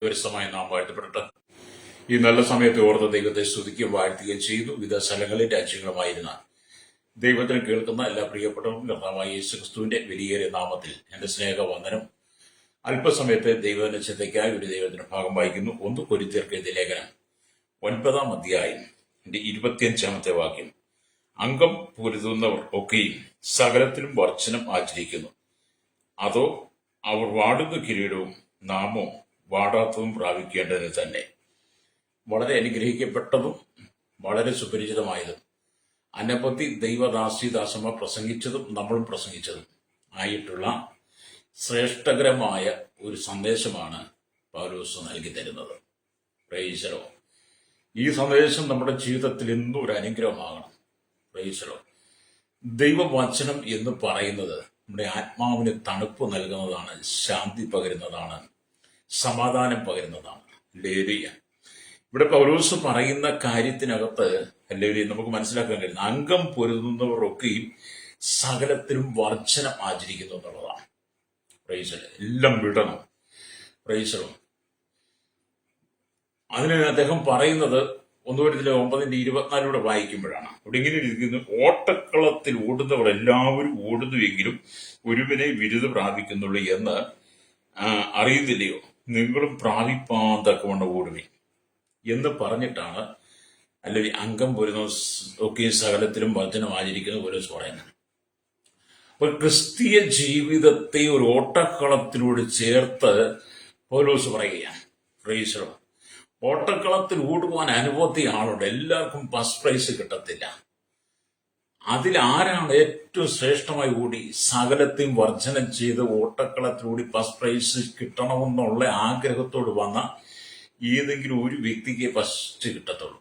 വ്യവസ്ഥമായി നാം വാഴ്ത്തപ്പെടട്ടെ. ഈ നല്ല സമയത്ത് ഓർത്ത് ദൈവത്തെ സ്തുതിക്കുകയും വാഴ്ത്തുകയും ചെയ്യുന്നു. വിവിധ സ്ഥലങ്ങളിൽ രാജ്യങ്ങളുമായിരുന്ന ദൈവത്തിന് കേൾക്കുന്ന എല്ലാ പ്രിയപ്പെട്ടവർക്കും കർത്താവായ യേശു ക്രിസ്തുവിന്റെ വലിയേറിയ നാമത്തിൽ എന്റെ സ്നേഹവന്ദനം. അല്പസമയത്തെ ദൈവനിശ്ചയത്തേക്കായി ഒരു ദൈവത്തിന്റെ ഭാഗം വായിക്കുന്നു. 1 കൊരിന്ത്യർക്ക് എഴുതിയ ലേഖനം 9-ാം അധ്യായം 25-ാമത്തെ വാക്യം. അംഗം പൊരുതുന്നവർ ഒക്കെയും സകലത്തിലും വർജ്ജനം ആചരിക്കുന്നു. അതോ അവർ വാടുന്ന കിരീടവും നാമോ വാടാത്തതും പ്രാപിക്കേണ്ടതിന് തന്നെ. വളരെ അനുഗ്രഹിക്കപ്പെട്ടതും വളരെ സുപരിചിതമായതും അനവധി ദൈവദാസിദാസന്മാർ പ്രസംഗിച്ചതും നമ്മളും പ്രസംഗിച്ചതും ആയിട്ടുള്ള ശ്രേഷ്ഠകരമായ ഒരു സന്ദേശമാണ് പൗലോസ് നൽകി തരുന്നത്. പ്രൈസലോ. ഈ സന്ദേശം നമ്മുടെ ജീവിതത്തിൽ എന്നും ഒരു അനുഗ്രഹമാകണം. പ്രൈസലോ. ദൈവവചനം എന്ന് പറയുന്നത് നമ്മുടെ ആത്മാവിന് തണുപ്പ് നൽകുന്നതാണ്, ശാന്തി പകരുന്നതാണ്, സമാധാനം പകരുന്നതാണ്. ഹല്ലേലൂയ. ഇവിടെ പൗലോസ് പറയുന്ന കാര്യത്തിനകത്ത് ഹല്ലേലൂയ നമുക്ക് മനസ്സിലാക്കാൻ കഴിയുന്ന അംഗം പൊരുതുന്നവരൊക്കെയും സകലത്തിലും വർജ്ജനം ആചരിക്കുന്നു എന്നുള്ളതാണ്. പ്രൈസലോ. എല്ലാം വിടണം. പ്രൈസലോ. അതിന് അദ്ദേഹം പറയുന്നത് 1-9-24 വായിക്കുമ്പോഴാണ്. അവിടെ ഇങ്ങനെ ഇരിക്കുന്നു: ഓട്ടക്കളത്തിൽ ഓടുന്നവർ എല്ലാവരും ഓടുന്നുവെങ്കിലും ഒരുവനെ ബിരുദം പ്രാപിക്കുന്നുള്ളൂ എന്ന് അറിയുന്നില്ലയോ? നിങ്ങളും പ്രാപിപ്പാൻ തക്കവണ്ണം ഓടുവിൻ എന്ന് പറഞ്ഞിട്ടാണ് അല്ലെങ്കിൽ അംഗം പൊരുന്ന ഒക്കെ സകലത്തിലും വർജ്ജനം ആചരിക്കുന്ന പൗലോസ് പറയുന്നത്. അപ്പൊ ക്രിസ്തീയ ജീവിതത്തെ ഒരു ഓട്ടക്കളത്തിലൂടെ ചേർത്ത് പൗലോസ് പറയുകയാണ്. പ്രൈസ്. ഓട്ടക്കളത്തിൽ ഓടുവാൻ അനവധി ആളുണ്ട്. എല്ലാവർക്കും ഫസ്റ്റ് പ്രൈസ് കിട്ടത്തില്ല. അതിലാരാണ് ഏറ്റവും ശ്രേഷ്ഠമായി ഓടി സകലത്തെയും വർജ്ജനം ചെയ്ത് ഓട്ടക്കളത്തിലൂടി ഫസ്റ്റ് പ്രൈസ് കിട്ടണമെന്നുള്ള ആഗ്രഹത്തോട് വന്ന ഏതെങ്കിലും ഒരു വ്യക്തിക്ക് ഫസ്റ്റ് കിട്ടത്തുള്ളൂ.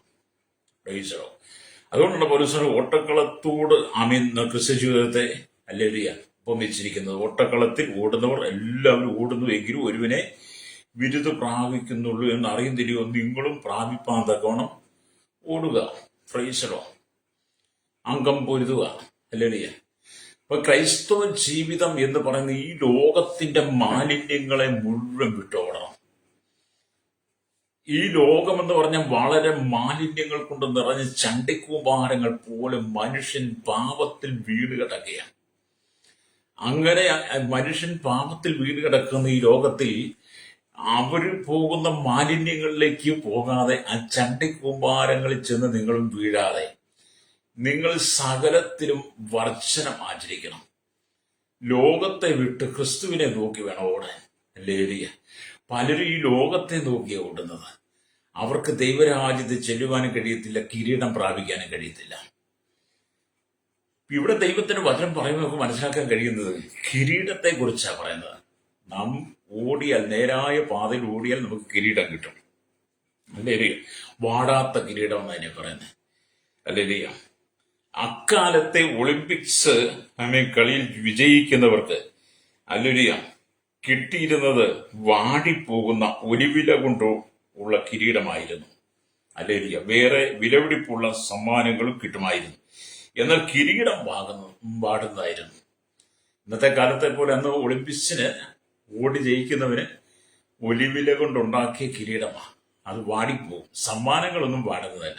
പ്രൈസോ. അതുകൊണ്ടാണ് പൗലോസ് ഓട്ടക്കളത്തോട് ക്രിസ്ത്യ ജീവിതത്തെ ഹല്ലേലൂയ ഉപമിച്ചിരിക്കുന്നത്. ഓട്ടക്കളത്തിൽ ഓടുന്നവർ എല്ലാവരും ഓടുന്നു എങ്കിലും ഒരുവനെ ബിരുദം പ്രാപിക്കുന്നുള്ളൂ എന്ന് അറിയുന്നില്ലയോ? നിങ്ങളും പ്രാപിപ്പാൻ തക്കവണ്ണം ഓടുക. പ്രൈസോ. അംഗം പൊരുതുക. ഹല്ലേലൂയ. അപ്പൊ ക്രൈസ്തവ ജീവിതം എന്ന് പറയുന്ന ഈ ലോകത്തിന്റെ മാലിന്യങ്ങളെ മുഴുവൻ വിട്ടോടണം. ഈ ലോകമെന്ന് പറഞ്ഞാൽ വളരെ മാലിന്യങ്ങൾ കൊണ്ട് നിറഞ്ഞ ചണ്ടിക്കൂമ്പാരങ്ങൾ പോലെ മനുഷ്യൻ പാപത്തിൽ വീട് കിടക്കുകയാണ്. അങ്ങനെ മനുഷ്യൻ പാപത്തിൽ വീട് കിടക്കുന്ന ഈ ലോകത്തിൽ അവര് പോകുന്ന മാലിന്യങ്ങളിലേക്ക് പോകാതെ ആ ചണ്ടിക്കൂമ്പാരങ്ങളിൽ ചെന്ന് നിങ്ങളും വീഴാതെ നിങ്ങൾ സകലത്തിലും വർജ്ജനം ആചരിക്കണം. ലോകത്തെ വിട്ട് ക്രിസ്തുവിനെ നോക്കി വേണം ഓടാൻ. ഹല്ലേലൂയ. പലരും ഈ ലോകത്തെ നോക്കിയാ ഓടുന്നത്. അവർക്ക് ദൈവരാജ്യത്തിൽ ചെല്ലുവാനും കഴിയത്തില്ല, കിരീടം പ്രാപിക്കാനും കഴിയത്തില്ല. ഇവിടെ ദൈവത്തിന്റെ വചനം പറയുമ്പോൾ നമുക്ക് മനസ്സിലാക്കാൻ കഴിയുന്നത് കിരീടത്തെ കുറിച്ചാണ് പറയുന്നത്. നാം ഓടിയാൽ, നേരായ പാതയിൽ ഓടിയാൽ നമുക്ക് കിരീടം കിട്ടും. ഹല്ലേലൂയ. വാടാത്ത കിരീടം എന്നതിനെ പറയുന്നത്. ഹല്ലേലൂയ. അക്കാലത്തെ ഒളിമ്പിക്സ് കളിയിൽ വിജയിക്കുന്നവർക്ക് ഹല്ലേലൂയ കിട്ടിയിരുന്നത് വാടിപ്പോകുന്ന ഒലിവില കൊണ്ടോ ഉള്ള കിരീടമായിരുന്നു. ഹല്ലേലൂയ. വേറെ വിലപിടിപ്പുള്ള സമ്മാനങ്ങളും കിട്ടുമായിരുന്നു. എന്നാൽ കിരീടം വാടുന്നതായിരുന്നു. ഇന്നത്തെ കാലത്തെ പോലെ അന്ന് ഒളിമ്പിക്സിന് ഓടി ജയിക്കുന്നവന് ഒലിവില കൊണ്ടുണ്ടാക്കിയ കിരീടമാണ്. അത് വാടിപ്പോകും. സമ്മാനങ്ങളൊന്നും വാടുന്നതല്ല.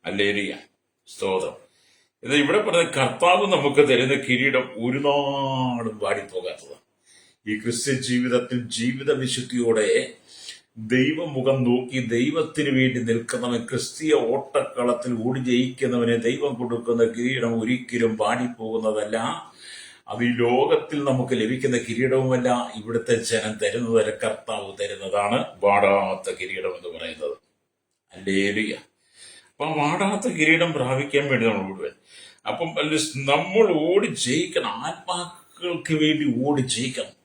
ഹല്ലേലൂയ. സ്തോത്രം. ഇത് ഇവിടെ പറഞ്ഞ കർത്താവ് നമുക്ക് തരുന്ന കിരീടം ഒരു നാളും വാടിപ്പോകാത്തതാണ്. ഈ ക്രിസ്ത്യൻ ജീവിതത്തിൽ ജീവിത വിശുദ്ധിയോടെ ദൈവമുഖം നോക്കി ദൈവത്തിന് വേണ്ടി നിൽക്കുന്നവൻ, ക്രിസ്തീയ ഓട്ടക്കളത്തിൽ ഓടി ജയിക്കുന്നവന് ദൈവം കൊടുക്കുന്ന കിരീടം ഒരിക്കലും വാടിപ്പോകുന്നതല്ല. അത് ഈ ലോകത്തിൽ നമുക്ക് ലഭിക്കുന്ന കിരീടവുമല്ല. ഇവിടുത്തെ ജനം തരുന്നതല്ല, കർത്താവ് തരുന്നതാണ് വാടാത്ത കിരീടം എന്ന് പറയുന്നത്. ഹല്ലേലൂയ. അപ്പൊ വാടാത്ത കിരീടം പ്രാപിക്കാൻ വേണ്ടി നമ്മൾ ഓടുവാൻ. അപ്പം നമ്മൾ ഓടി ജയിക്കണം. ആത്മാക്കൾക്ക് വേണ്ടി ഓടി ജയിക്കണം.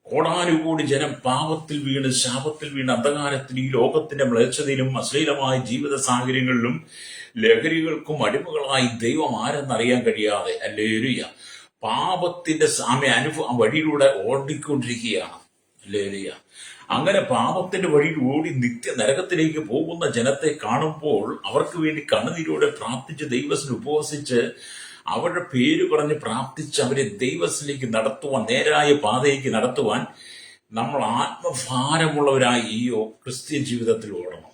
കോടാനുകൂടി ജനം പാപത്തിൽ വീണ്, ശാപത്തിൽ വീണ്, അന്ധകാരത്തിൽ, ഈ ലോകത്തിന്റെ മ്ലേച്ഛതയിലും അശ്ലീലമായ ജീവിത സാഹചര്യങ്ങളിലും ലഹരികൾക്കും അടിമകളായി ദൈവം ആരെന്നറിയാൻ കഴിയാതെ ഹല്ലേലൂയ പാപത്തിന്റെ വഴിയിലൂടെ ഓടിക്കൊണ്ടിരിക്കുകയാണ്. ഹല്ലേലൂയ. അങ്ങനെ പാപത്തിന്റെ വഴിയിൽ ഓടി നിത്യ നരകത്തിലേക്ക് പോകുന്ന ജനത്തെ കാണുമ്പോൾ അവർക്ക് വേണ്ടി കണ്ണുനീരോടെ പ്രാർത്ഥിച്ച് ദൈവത്തിന് ഉപവസിച്ച് അവരുടെ പേര് പറഞ്ഞ് പ്രാർത്ഥിച്ച് അവരെ ദൈവത്തിലേക്ക് നടത്തുവാൻ, നേരായ പാതയിലേക്ക് നടത്തുവാൻ നമ്മൾ ആത്മഭാരമുള്ളവരായി ഈ ക്രിസ്ത്യൻ ജീവിതത്തിൽ ഓടണം.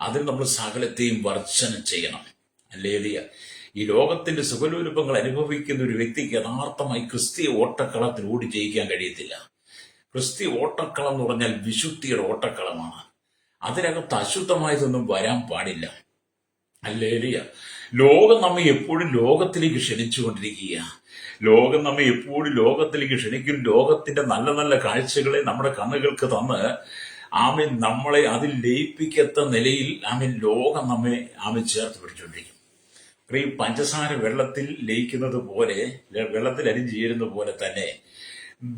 അതിന് നമ്മൾ സകലത്തെയും വർജനം ചെയ്യണം. ഹല്ലേലൂയ. ഈ ലോകത്തിന്റെ സുഖലോലുപങ്ങൾ അനുഭവിക്കുന്ന ഒരു വ്യക്തിക്ക് യഥാർത്ഥമായി ക്രിസ്തീയ ഓട്ടക്കളത്തിൽ ഓടി ജയിക്കാൻ കഴിയത്തില്ല. ക്രിസ്തീയ ഓട്ടക്കളം എന്ന് പറഞ്ഞാൽ വിശുദ്ധിയുടെ ഓട്ടക്കളമാണ്. അതിനകത്ത് അശുദ്ധമായതൊന്നും വരാൻ പാടില്ല. ഹല്ലേലൂയ. ലോകം നമ്മെ എപ്പോഴും ലോകത്തിലേക്ക് ക്ഷണിച്ചുകൊണ്ടിരിക്കുക. ലോകം നമ്മെ എപ്പോഴും ലോകത്തിലേക്ക് ക്ഷണിക്കും. ലോകത്തിന്റെ നല്ല നല്ല കാഴ്ചകളെ നമ്മുടെ കണ്ണുകൾക്ക് തന്ന് നമ്മളെ അതിൽ ലയിപ്പിക്കത്ത നിലയിൽ ലോകം നമ്മെ ചേർത്ത് പിടിച്ചുകൊണ്ടിരിക്കും. ഈ പഞ്ചസാര വെള്ളത്തിൽ ലയിക്കുന്നത് പോലെ, വെള്ളത്തിൽ അരിഞ്ഞു ചേരുന്ന പോലെ തന്നെ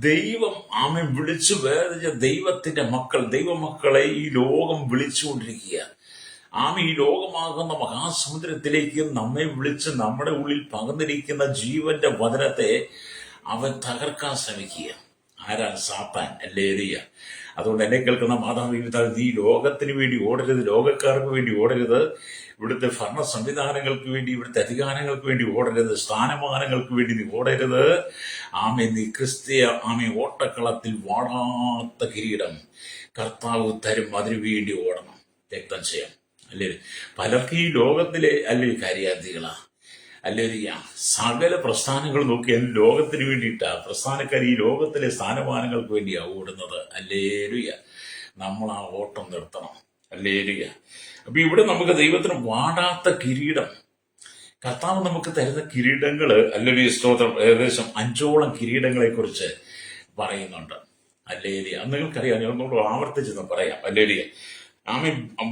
ദൈവം വിളിച്ചു വേർതിരിച്ച ദൈവത്തിന്റെ ദൈവമക്കളെ ഈ ലോകം വിളിച്ചുകൊണ്ടിരിക്കുക. ഈ ലോകമാകുന്ന മഹാസമുദ്രത്തിലേക്ക് നമ്മെ വിളിച്ച് നമ്മുടെ ഉള്ളിൽ പകർന്നിരിക്കുന്ന ജീവന്റെ വചനത്തെ അവൻ തകർക്കാൻ ശ്രമിക്കുക. ആരാണ്? സാത്താൻ. ഹല്ലേലൂയ. അതുകൊണ്ട് എന്നെ കേൾക്കുന്ന മാതാപിതാക്കൾ, നീ ലോകത്തിന് വേണ്ടി ഓടരുത്, ലോകക്കാർക്ക് വേണ്ടി ഓടരുത്, ഇവിടുത്തെ ഭരണ സംവിധാനങ്ങൾക്ക് വേണ്ടി, ഇവിടുത്തെ അധികാരങ്ങൾക്ക് വേണ്ടി ഓടരുത്, സ്ഥാനമാനങ്ങൾക്ക് വേണ്ടി നീ ഓടരുത്. നീ ക്രിസ്തീയ ഓട്ടക്കളത്തിൽ വാടാത്ത കിരീടം കർത്താവ് തരും. അതിനു വേണ്ടി ഓടണം, രക്തം ചെയ്യാം. അല്ലേ? പലർക്കും ഈ ലോകത്തിലെ കാര്യാർത്ഥികളാ. ഹല്ലേലൂയ. സകല പ്രസ്ഥാനങ്ങൾ നോക്കിയാൽ ലോകത്തിന് വേണ്ടിയിട്ടാ പ്രസ്ഥാനക്കാർ ഈ ലോകത്തിലെ സ്ഥാനമാനങ്ങൾക്ക് വേണ്ടിയാ ഓടുന്നത്. ഹല്ലേലൂയ. നമ്മൾ ആ ഓട്ടം നിർത്തണം. ഹല്ലേലൂയ. അപ്പൊ ഇവിടെ നമുക്ക് ദൈവത്തിന് വാടാത്ത കിരീടം, കർത്താവ് നമുക്ക് തരുന്ന കിരീടങ്ങള്, ഹല്ലേലൂയ സ്തോത്രം, ഏകദേശം 5ഓളം കിരീടങ്ങളെ കുറിച്ച് പറയുന്നുണ്ട്. ഹല്ലേലൂയ. നിങ്ങൾക്കറിയാം, ഞാൻ ഒന്നുകൂടെ ആവർത്തിച്ചെന്ന് പറയാം. ഹല്ലേലൂയ.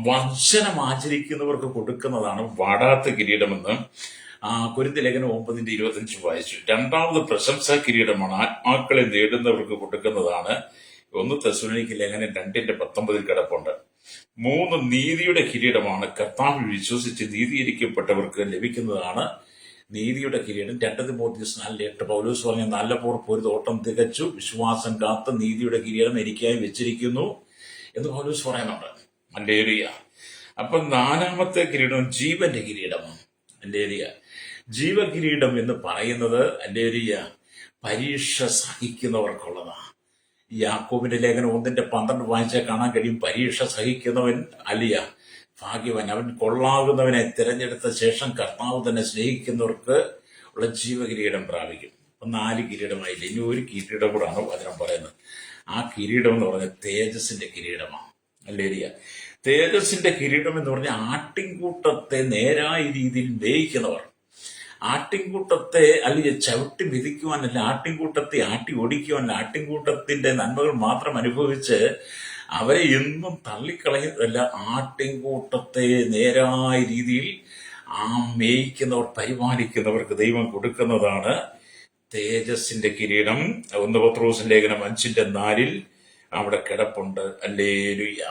വചനം ആചരിക്കുന്നവർക്ക് കൊടുക്കുന്നതാണ് വാടാത്ത കിരീടമെന്ന് കൊരിന്ത്യർ ലേഖനം 9:25 വായിച്ചു. രണ്ടാമത് പ്രശംസാ കിരീടമാണ് ആത്മാക്കളെ നേടുന്നവർക്ക് കൊടുക്കുന്നതാണ്. 1 തെസ്സലോനിക്കർ ലേഖനം 2:19 കിടപ്പുണ്ട്. 3 നീതിയുടെ കിരീടമാണ്. കർത്താവിൽ വിശ്വസിച്ച് നീതീകരിക്കപ്പെട്ടവർക്ക് ലഭിക്കുന്നതാണ് നീതിയുടെ കിരീടം. 2 തിമോഥെയോസ് 4:8 പൗലോസ് പറഞ്ഞ, നല്ല പോർ പൊരുത്, ഓട്ടം തികച്ചു, വിശ്വാസം കാത്ത് നീതിയുടെ കിരീടം എനിക്കായി വെച്ചിരിക്കുന്നു എന്ന് പൗലോസ് പറയുന്നുണ്ട്. ഹല്ലേലൂയ. അപ്പൊ 4ാമത്തെ കിരീടം ജീവന്റെ കിരീടമാണ്. ഹല്ലേലൂയ. ജീവകിരീടം എന്ന് പറയുന്നത്, ഹല്ലേലൂയ, പരീക്ഷ സഹിക്കുന്നവർക്കുള്ളതാണ്. യാക്കോബിന്റെ ലേഖനം 1:12 വായിച്ചാൽ കാണാൻ കഴിയും, പരീക്ഷ സഹിക്കുന്നവൻ ഭാഗ്യവാൻ, അവൻ കൊള്ളാകുന്നവനെ തിരഞ്ഞെടുത്ത ശേഷം കർത്താവ് തന്നെ സ്നേഹിക്കുന്നവർക്ക് ഉള്ള ജീവകിരീടം പ്രാപിക്കും. 4 കിരീടമായില്ല, ഇനി ഒരു കിരീടം കൂടാണ് വചനം പറയുന്നത്. ആ കിരീടം എന്ന് പറഞ്ഞ തേജസ്സിന്റെ കിരീടമാണ്. ഹല്ലേലൂയ. തേജസ്സിന്റെ കിരീടം എന്ന് പറഞ്ഞാൽ ആട്ടിൻകൂട്ടത്തെ നേരായ രീതിയിൽ മേയിക്കുന്നവർ. ആട്ടിൻകൂട്ടത്തെ ചവിട്ടി മിതിക്കുവാനല്ല, ആട്ടിൻകൂട്ടത്തെ ആട്ടി ഓടിക്കുവാനല്ല, ആട്ടിൻകൂട്ടത്തിന്റെ നന്മകൾ മാത്രം അനുഭവിച്ച് അവരെ എന്നും തള്ളിക്കളയുന്നതല്ല, ആട്ടിൻകൂട്ടത്തെ നേരായ രീതിയിൽ മേയിക്കുന്നവർ, പരിപാലിക്കുന്നവർക്ക് ദൈവം കൊടുക്കുന്നതാണ് തേജസ്സിന്റെ കിരീടം. 1 പത്രോസ് ലേഖനം 5:4 അവിടെ കിടപ്പുണ്ട്. ഹല്ലേലൂയ.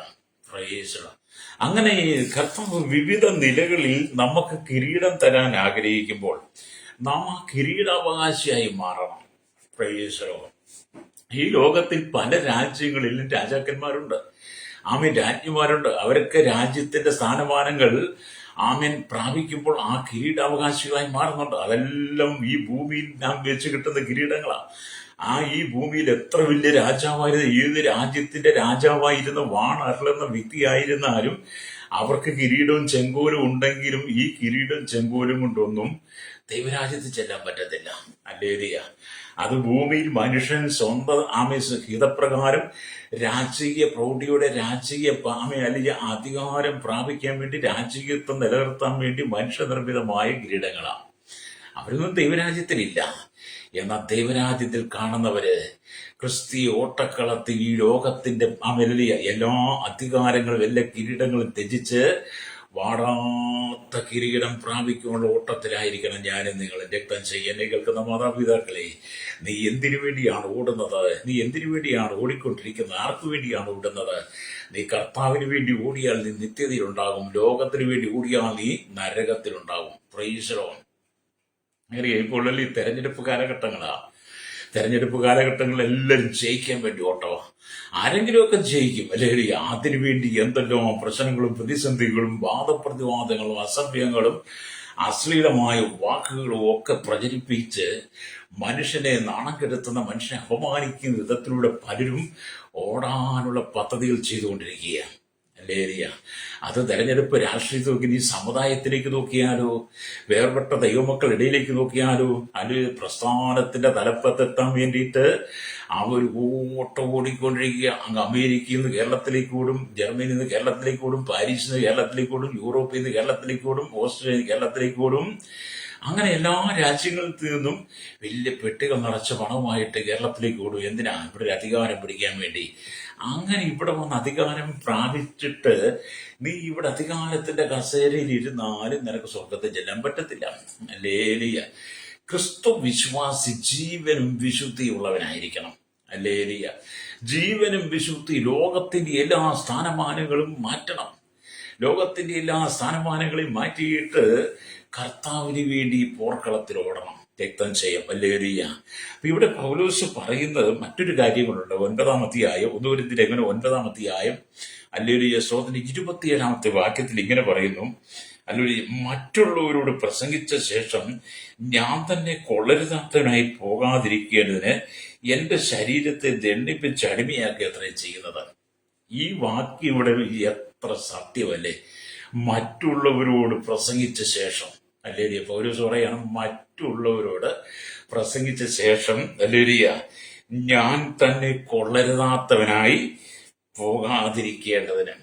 Price the Lord. അങ്ങനെ കർത്താവ് വിവിധ നിലകളിൽ നമുക്ക് കിരീടം തരാൻ ആഗ്രഹിക്കുമ്പോൾ നാം ആ കിരീടാവകാശിയായി മാറണം. Price the Lord. ഈ ലോകത്തിൽ പല രാജ്യങ്ങളിലും രാജാക്കന്മാരുണ്ട്, രാജ്ഞിമാരുണ്ട്. അവരൊക്കെ രാജ്യത്തിന്റെ സ്ഥാനമാനങ്ങൾ പ്രാപിക്കുമ്പോൾ ആ കിരീടാവകാശികളായി മാറുന്നുണ്ട്. അതെല്ലാം ഈ ഭൂമിയിൽ നാം വെച്ച് കിട്ടുന്ന കിരീടങ്ങളാണ്. ഈ ഭൂമിയിൽ എത്ര വലിയ രാജാവായിരുന്നു, ഏത് രാജ്യത്തിന്റെ രാജാവായിരുന്ന വാണരുളുന്ന വ്യക്തിയായിരുന്നാലും അവർക്ക് കിരീടവും ചെങ്കോലും ഉണ്ടെങ്കിലും ഈ കിരീടവും ചെങ്കോലും കൊണ്ടൊന്നും ദൈവരാജ്യത്തിൽ ചെല്ലാൻ പറ്റത്തില്ല. ഹല്ലേലൂയ. അത് ഭൂമിയിൽ മനുഷ്യൻ സ്വന്തം ഹിതപ്രകാരം രാജകീയ പ്രൗഢിയുടെ രാജകീയ അല്ലെങ്കിൽ അധികാരം പ്രാപിക്കാൻ വേണ്ടി, രാജകീയത്വം നിലനിർത്താൻ വേണ്ടി മനുഷ്യനിർമ്മിതമായ കിരീടങ്ങളാണ്. അവരൊന്നും ദൈവരാജ്യത്തിലില്ല. എന്നാൽ ദൈവരാജ്യത്തിൽ കാണുന്നവര് ക്രിസ്തീയ ഓട്ടക്കളത്തിൽ ഈ ലോകത്തിന്റെ എല്ലാ അധികാരങ്ങളും എല്ലാ കിരീടങ്ങളും ത്യജിച്ച് വാടാത്ത കിരീടം പ്രാപിക്കുവാനുള്ള ഓട്ടത്തിലായിരിക്കണം ഞാനും നിങ്ങളും. രക്തം എന്നെ കേൾക്കുന്ന മാതാപിതാക്കളെ, നീ എന്തിനു വേണ്ടിയാണ് ഓടുന്നത്? നീ എന്തിനു വേണ്ടിയാണ് ഓടിക്കൊണ്ടിരിക്കുന്നത്? ആർക്കു വേണ്ടിയാണ് ഓടുന്നത്? നീ കർത്താവിന് വേണ്ടി ഓടിയാൽ നീ നിത്യതയിലുണ്ടാകും, ലോകത്തിന് വേണ്ടി ഓടിയാൽ നീ നരകത്തിലുണ്ടാകും. Price the Lord. അങ്ങനെ ഇപ്പോൾ ഈ തെരഞ്ഞെടുപ്പ് കാലഘട്ടങ്ങളാണ്. തെരഞ്ഞെടുപ്പ് കാലഘട്ടങ്ങളിൽ എല്ലാവരും ജയിക്കാൻ വേണ്ടി ഓട്ടമാണ്. ആരെങ്കിലുമൊക്കെ ജയിക്കും, അല്ലെങ്കിൽ അതിനുവേണ്ടി എന്തെല്ലാം പ്രശ്നങ്ങളും പ്രതിസന്ധികളും വാദപ്രതിവാദങ്ങളും അസഭ്യങ്ങളും അശ്ലീലമായ വാക്കുകളും ഒക്കെ പ്രചരിപ്പിച്ച് മനുഷ്യനെ നാണം കെടുത്തുന്ന, മനുഷ്യനെ അപമാനിക്കുന്ന വിധത്തിലൂടെ പലരും ഓടാനുള്ള പദ്ധതികൾ ചെയ്തുകൊണ്ടിരിക്കുക. അല്ലേരിയ. അത് തെരഞ്ഞെടുപ്പ് രാഷ്ട്രീയത്തിൽ നോക്കി നീ സമുദായത്തിലേക്ക് നോക്കിയാലോ, വേർപെട്ട ദൈവമക്കൾ ഇടയിലേക്ക് നോക്കിയാലോ, അത് പ്രസ്ഥാനത്തിന്റെ തലപ്പത്തെത്താൻ വേണ്ടിയിട്ട് അവർ ഓട്ടം ഓടിക്കൊണ്ടിരിക്കുക. അങ്ങ് അമേരിക്കയിൽ നിന്ന് കേരളത്തിലേക്ക് ഓടും, ജർമ്മനിയിൽ നിന്ന് കേരളത്തിലേക്ക് ഓടും, പാരീസിൽ നിന്ന് കേരളത്തിലേക്ക് ഓടും, യൂറോപ്പിൽ നിന്ന് കേരളത്തിലേക്ക് ഓടും, ഓസ്ട്രേലിയയിൽ നിന്ന് കേരളത്തിലേക്ക് ഓടും. അങ്ങനെ എല്ലാ രാജ്യങ്ങളിൽ നിന്നും വലിയ പെട്ടികൾ നിറച്ച പണവുമായിട്ട് കേരളത്തിലേക്ക് ഓടും. എന്തിനാ? ഇവിടെ ഒരു അധികാരം പിടിക്കാൻ വേണ്ടി. അങ്ങനെ ഇവിടെ വന്ന് അധികാരം പ്രാപിച്ചിട്ട് നീ ഇവിടെ അധികാരത്തിന്റെ കസേരയിൽ ഇരുന്നാലും നിനക്ക് സ്വർഗത്തിൽ ചെല്ലാൻ പറ്റത്തില്ല. അല്ലേലിയ. ക്രിസ്തു വിശ്വാസി ജീവനും വിശുദ്ധിയുള്ളവനായിരിക്കണം. അല്ലേലിയ. ജീവനും വിശുദ്ധി. ലോകത്തിന്റെ എല്ലാ സ്ഥാനമാനങ്ങളും മാറ്റണം. ലോകത്തിന്റെ എല്ലാ സ്ഥാനമാനങ്ങളെയും മാറ്റിയിട്ട് കർത്താവിന് വേണ്ടി പോർക്കളത്തിൽ ഓടണം, രക്തം ചെയ്യാം. അല്ലേലിയ. അപ്പൊ ഇവിടെ പൗലോസ് പറയുന്നത് മറ്റൊരു കാര്യങ്ങളുണ്ട്. 9-ാം അധ്യായം 1 കൊരിന്ത്യർ ലേഖനം 9-ാം അധ്യായം അല്ലേലിയ സ്തോത്രം 27-ാമത്തെ വാക്യത്തിൽ ഇങ്ങനെ പറയുന്നു. അല്ലേലിയ. മറ്റുള്ളവരോട് പ്രസംഗിച്ച ശേഷം ഞാൻ തന്നെ കൊള്ളരുതാത്തവനായി പോകാതിരിക്കേണ്ടതിന് എന്റെ ശരീരത്തെ ദണ്ഡിപ്പിച്ച് അടിമയാക്കി അത്രയും ചെയ്യുന്നത്. ഈ വാക്യം ഇവിടെ എത്ര സത്യമല്ലേ. മറ്റുള്ളവരോട് പ്രസംഗിച്ച ശേഷം. അല്ലേലിയ. പൗലോസ് പറയാണ് മറ്റുള്ളവരോട് പ്രസംഗിച്ച ശേഷം അല്ലേലിയ ഞാൻ തന്നെ കൊള്ളരുതാത്തവനായി പോകാതിരിക്കേണ്ടതിന്.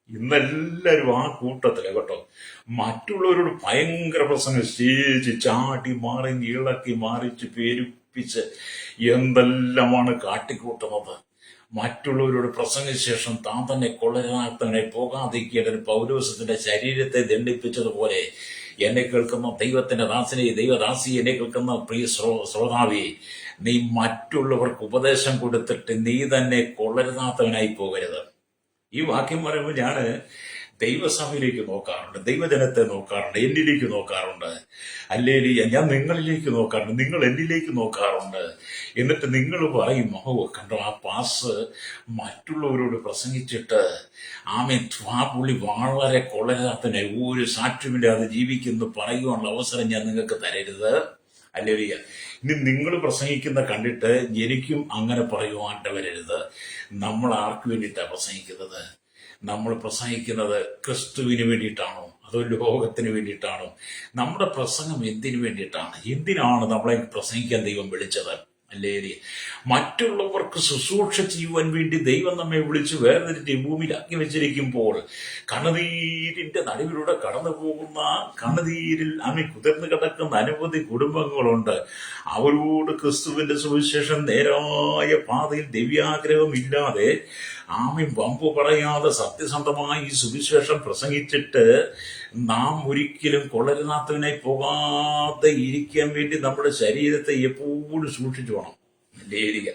ഇന്നെല്ലാവരും ആ കൂട്ടത്തില് കേട്ടോ. മറ്റുള്ളവരോട് ഭയങ്കര പ്രസംഗം, സ്റ്റേജ് ചാടി മാറി ഇളക്കി മാറിച്ച് പെരുപ്പിച്ച് എന്തെല്ലാമാണ് കാട്ടിക്കൂട്ടുന്നത്. മറ്റുള്ളവരോട് പ്രസംഗിച്ച ശേഷം താൻ തന്നെ കൊള്ളരുതാത്തവനെ പോകാതിരിക്കേണ്ടതിന് പൗലോസത്തിന്റെ ശരീരത്തെ ദണ്ഡിപ്പിച്ചതുപോലെ എന്നെ കേൾക്കുന്ന ദൈവത്തിന്റെ ദാസനെ, ദൈവദാസി, എന്നെ കേൾക്കുന്ന പ്രിയ ശ്രോതാവേ, നീ മറ്റുള്ളവർക്ക് ഉപദേശം കൊടുത്തിട്ട് നീ തന്നെ കൊള്ളരുതാത്തവനായി പോകരുത്. ഈ വാക്യം പറയുമ്പോൾ ഞാൻ ദൈവസഭയിലേക്ക് നോക്കാറുണ്ട്, ദൈവജനത്തെ നോക്കാറുണ്ട്, എന്നിലേക്ക് നോക്കാറുണ്ട്. അല്ലേലിയ. ഞാൻ നിങ്ങളിലേക്ക് നോക്കാറുണ്ട്, നിങ്ങൾ എന്നിലേക്ക് നോക്കാറുണ്ട്. എന്നിട്ട് നിങ്ങൾ പറയും, കണ്ടോ ആ പാസ് മറ്റുള്ളവരോട് പ്രസംഗിച്ചിട്ട് ആ പുള്ളി വളരെ കൊള്ളരുതാത്തനെ, ഒരു സാക്ഷ്യമില്ലാതെ ജീവിക്കുന്നു പറയുവാനുള്ള അവസരം ഞാൻ നിങ്ങൾക്ക് തരരുത്. അല്ലേലിയ. ഇനി നിങ്ങൾ പ്രസംഗിക്കുന്ന കണ്ടിട്ട് എനിക്കും അങ്ങനെ പറയുവാൻ വരരുത്. നമ്മൾ ആർക്ക് വേണ്ടിയിട്ടാണ് പ്രസംഗിക്കുന്നത്? നമ്മൾ പ്രസംഗിക്കുന്നത് ക്രിസ്തുവിന് വേണ്ടിയിട്ടാണോ അതോ ലോകത്തിന് വേണ്ടിയിട്ടാണോ? നമ്മുടെ പ്രസംഗം എന്തിനു വേണ്ടിയിട്ടാണ്? എന്തിനാണ് നമ്മളെ പ്രസംഗിക്കാൻ ദൈവം വിളിച്ചത്? അല്ലേലേ. മറ്റുള്ളവർക്ക് ശുശ്രൂഷ ചെയ്യുവാൻ വേണ്ടി ദൈവം നമ്മെ വിളിച്ച് വേർതിരിച്ച് ഭൂമിയിലാക്കി വെച്ചിരിക്കുമ്പോൾ കണ്ണുനീരിന്റെ നടുവിലൂടെ കടന്നു പോകുന്ന, കണ്ണുനീരിൽ കുതിർന്നു കിടക്കുന്ന അനവധി കുടുംബങ്ങളുണ്ട്. അവരോട് ക്രിസ്തുവിന്റെ സുവിശേഷം നേരായ പാതയിൽ ദിവ്യാഗ്രഹം ഇല്ലാതെ വമ്പു പറയാതെ സത്യസന്ധമായി ഈ സുവിശേഷം പ്രസംഗിച്ചിട്ട് നാം ഒരിക്കലും കൊള്ളരുതാത്തവനായി പോകാതെ ഇരിക്കാൻ വേണ്ടി നമ്മുടെ ശരീരത്തെ എപ്പോഴും സൂക്ഷിച്ചു വേണം. ലേരിക.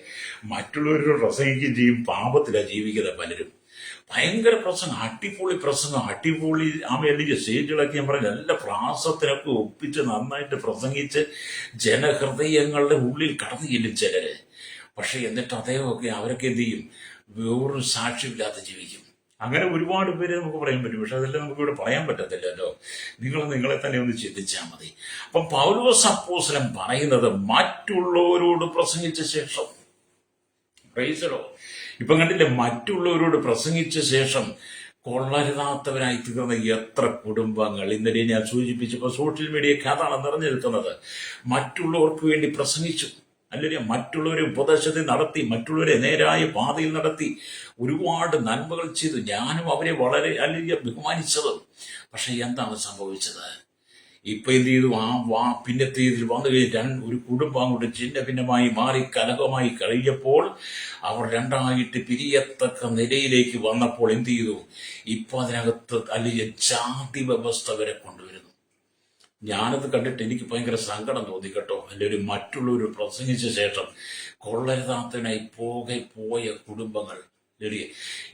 മറ്റുള്ളവരോട് പ്രസംഗിക്കുകയും ചെയ്യും, പാപത്തിലാണ് ജീവിക്കുന്നത് പലരും. ഭയങ്കര പ്രസംഗം, അടിപൊളി പ്രസംഗം, അടിപൊളി അല്ലെങ്കിൽ സ്റ്റേജുകളൊക്കെ ഞാൻ പറഞ്ഞ നല്ല പ്രാസത്തിനൊക്കെ ഒപ്പിച്ച് നന്നായിട്ട് പ്രസംഗിച്ച് ജനഹൃദയങ്ങളുടെ ഉള്ളിൽ കടന്നു ചെല്ലും ചിലര്. പക്ഷെ എന്നിട്ട് അദ്ദേഹമൊക്കെ അവരൊക്കെ എന്ത് ചെയ്യും? വേറൊരു സാക്ഷ്യമില്ലാതെ ജീവിക്കും. അങ്ങനെ ഒരുപാട് പേര് നമുക്ക് പറയാൻ പറ്റും. പക്ഷെ അതെല്ലാം നമുക്ക് ഇവിടെ പറയാൻ പറ്റത്തില്ലല്ലോ. നിങ്ങളെ തന്നെ ഒന്ന് ചിന്തിച്ചാൽ മതി. അപ്പം പൗലോസ് അപ്പോസ്തലൻ പറയുന്നത് മറ്റുള്ളവരോട് പ്രസംഗിച്ച ശേഷം, പ്രൈസലോ, ഇപ്പം കണ്ടില്ലേ, മറ്റുള്ളവരോട് പ്രസംഗിച്ച ശേഷം കൊള്ളരുതാത്തവരായി തീർന്ന എത്ര കുടുംബങ്ങൾ. ഇന്നലെ ഞാൻ സൂചിപ്പിച്ചപ്പോൾ സോഷ്യൽ മീഡിയയ്ക്ക് അതാണ് നിറഞ്ഞു നിൽക്കുന്നത്. മറ്റുള്ളവർക്ക് വേണ്ടി പ്രസംഗിച്ചു, അല്ലെങ്കിൽ മറ്റുള്ളവരെ ഉപദേശത്തിൽ നടത്തി, മറ്റുള്ളവരെ നേരായ പാതയിൽ നടത്തി, ഒരുപാട് നന്മകൾ ചെയ്തു. ഞാനും അവരെ വളരെ അല്ലെങ്കിൽ ബഹുമാനിച്ചത്. പക്ഷെ എന്താണ് സംഭവിച്ചത്? ഇപ്പൊ എന്ത് ചെയ്തു? പിന്നത്തെ ഇതിൽ വന്നു കഴിഞ്ഞാൽ ഒരു കുടുംബം അങ്ങോട്ട് ചിന്ന ഭിന്നമായി മാറി കലഹമായി കഴിഞ്ഞപ്പോൾ അവർ രണ്ടായിട്ട് പിരിയത്തക്ക നിലയിലേക്ക് വന്നപ്പോൾ എന്ത് ചെയ്തു? ഇപ്പൊ അതിനകത്ത് അല്ലെങ്കിൽ ജാതി വ്യവസ്ഥ വരെ കൊണ്ടുവരുന്നു. ഞാനത് കണ്ടിട്ട് എനിക്ക് ഭയങ്കര സങ്കടം തോന്നി കേട്ടോ. അല്ലെങ്കിൽ മറ്റുള്ളവർ പ്രസംഗിച്ച ശേഷം കൊള്ളരുതാത്തതിനായി പോയ കുടുംബങ്ങൾ.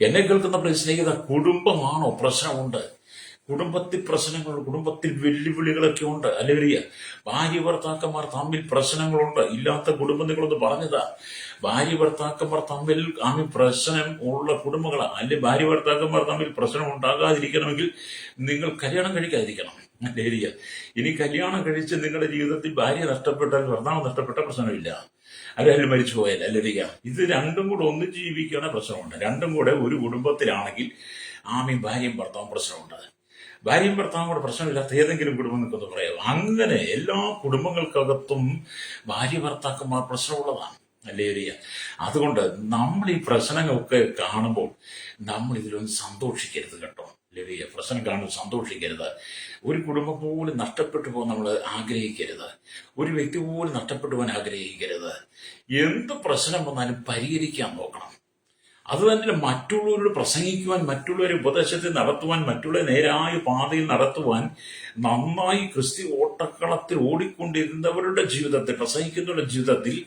എന്നെ കേൾക്കുന്ന സ്നേഹിത, കുടുംബമാണോ പ്രശ്നമുണ്ട്? കുടുംബത്തിൽ പ്രശ്നങ്ങളുണ്ട്, കുടുംബത്തിൽ വെല്ലുവിളികളൊക്കെ ഉണ്ട്. അല്ലെങ്കിൽ ഭാര്യ ഭർത്താക്കന്മാർ തമ്മിൽ പ്രശ്നങ്ങളുണ്ട്. ഇല്ലാത്ത കുടുംബം നിങ്ങളൊന്ന് പറഞ്ഞതാ. ഭാര്യ ഭർത്താക്കന്മാർ തമ്മിൽ പ്രശ്നം ഉള്ള കുടുംബങ്ങളാണ്. അല്ലെങ്കിൽ ഭാര്യ ഭർത്താക്കന്മാർ തമ്മിൽ പ്രശ്നം ഉണ്ടാകാതിരിക്കണമെങ്കിൽ നിങ്ങൾ കല്യാണം കഴിക്കാതിരിക്കണം. ഇനി കല്യാണം കഴിച്ച് നിങ്ങളുടെ ജീവിതത്തിൽ ഭാര്യ നഷ്ടപ്പെട്ടാൽ ഭർത്താവ് നഷ്ടപ്പെട്ട പ്രശ്നമില്ല. അല്ലെങ്കിൽ മരിച്ചു പോയാൽ അല്ലെങ്കിൽ ഇത് രണ്ടും കൂടെ ഒന്നിച്ച് ജീവിക്കുകയാണെങ്കിൽ പ്രശ്നമുണ്ട്. രണ്ടും കൂടെ ഒരു കുടുംബത്തിലാണെങ്കിൽ ആമയും ഭാര്യയും ഭർത്താവും പ്രശ്നമുണ്ട്. ഭാര്യയും ഭർത്താവും കൂടെ പ്രശ്നമില്ലാത്ത ഏതെങ്കിലും കുടുംബം നിൽക്കുന്നു പറയാം. അങ്ങനെ എല്ലാ കുടുംബങ്ങൾക്കകത്തും ഭാര്യ ഭർത്താക്കന്മാർ പ്രശ്നമുള്ളതാണ്. അല്ലേരിയ. അതുകൊണ്ട് നമ്മൾ ഈ പ്രശ്നങ്ങളൊക്കെ കാണുമ്പോൾ നമ്മൾ ഇതിലൊന്നും സന്തോഷിക്കരുത് കേട്ടോ. ലേരിയ. പ്രശ്നം കാണുമ്പോൾ സന്തോഷിക്കരുത്. ഒരു കുടുംബം പോലും നഷ്ടപ്പെട്ടു പോകാൻ നമ്മൾ ആഗ്രഹിക്കരുത്. ഒരു വ്യക്തി പോലും നഷ്ടപ്പെട്ടു പോകാൻ ആഗ്രഹിക്കരുത്. എന്ത് പ്രശ്നം വന്നാലും പരിഹരിക്കാൻ നോക്കണം. അത് തന്നെ മറ്റുള്ളവരോട് പ്രസംഗിക്കുവാൻ, മറ്റുള്ളവരെ ഉപദേശത്തിൽ നടത്തുവാൻ, മറ്റുള്ള നേരായ പാതയിൽ നടത്തുവാൻ, നന്നായി ക്രിസ്ത്യ ഓട്ടക്കളത്തിൽ ഓടിക്കൊണ്ടിരുന്നവരുടെ ജീവിതത്തിൽ, പ്രസംഗിക്കുന്നവരുടെ ജീവിതത്തിൽ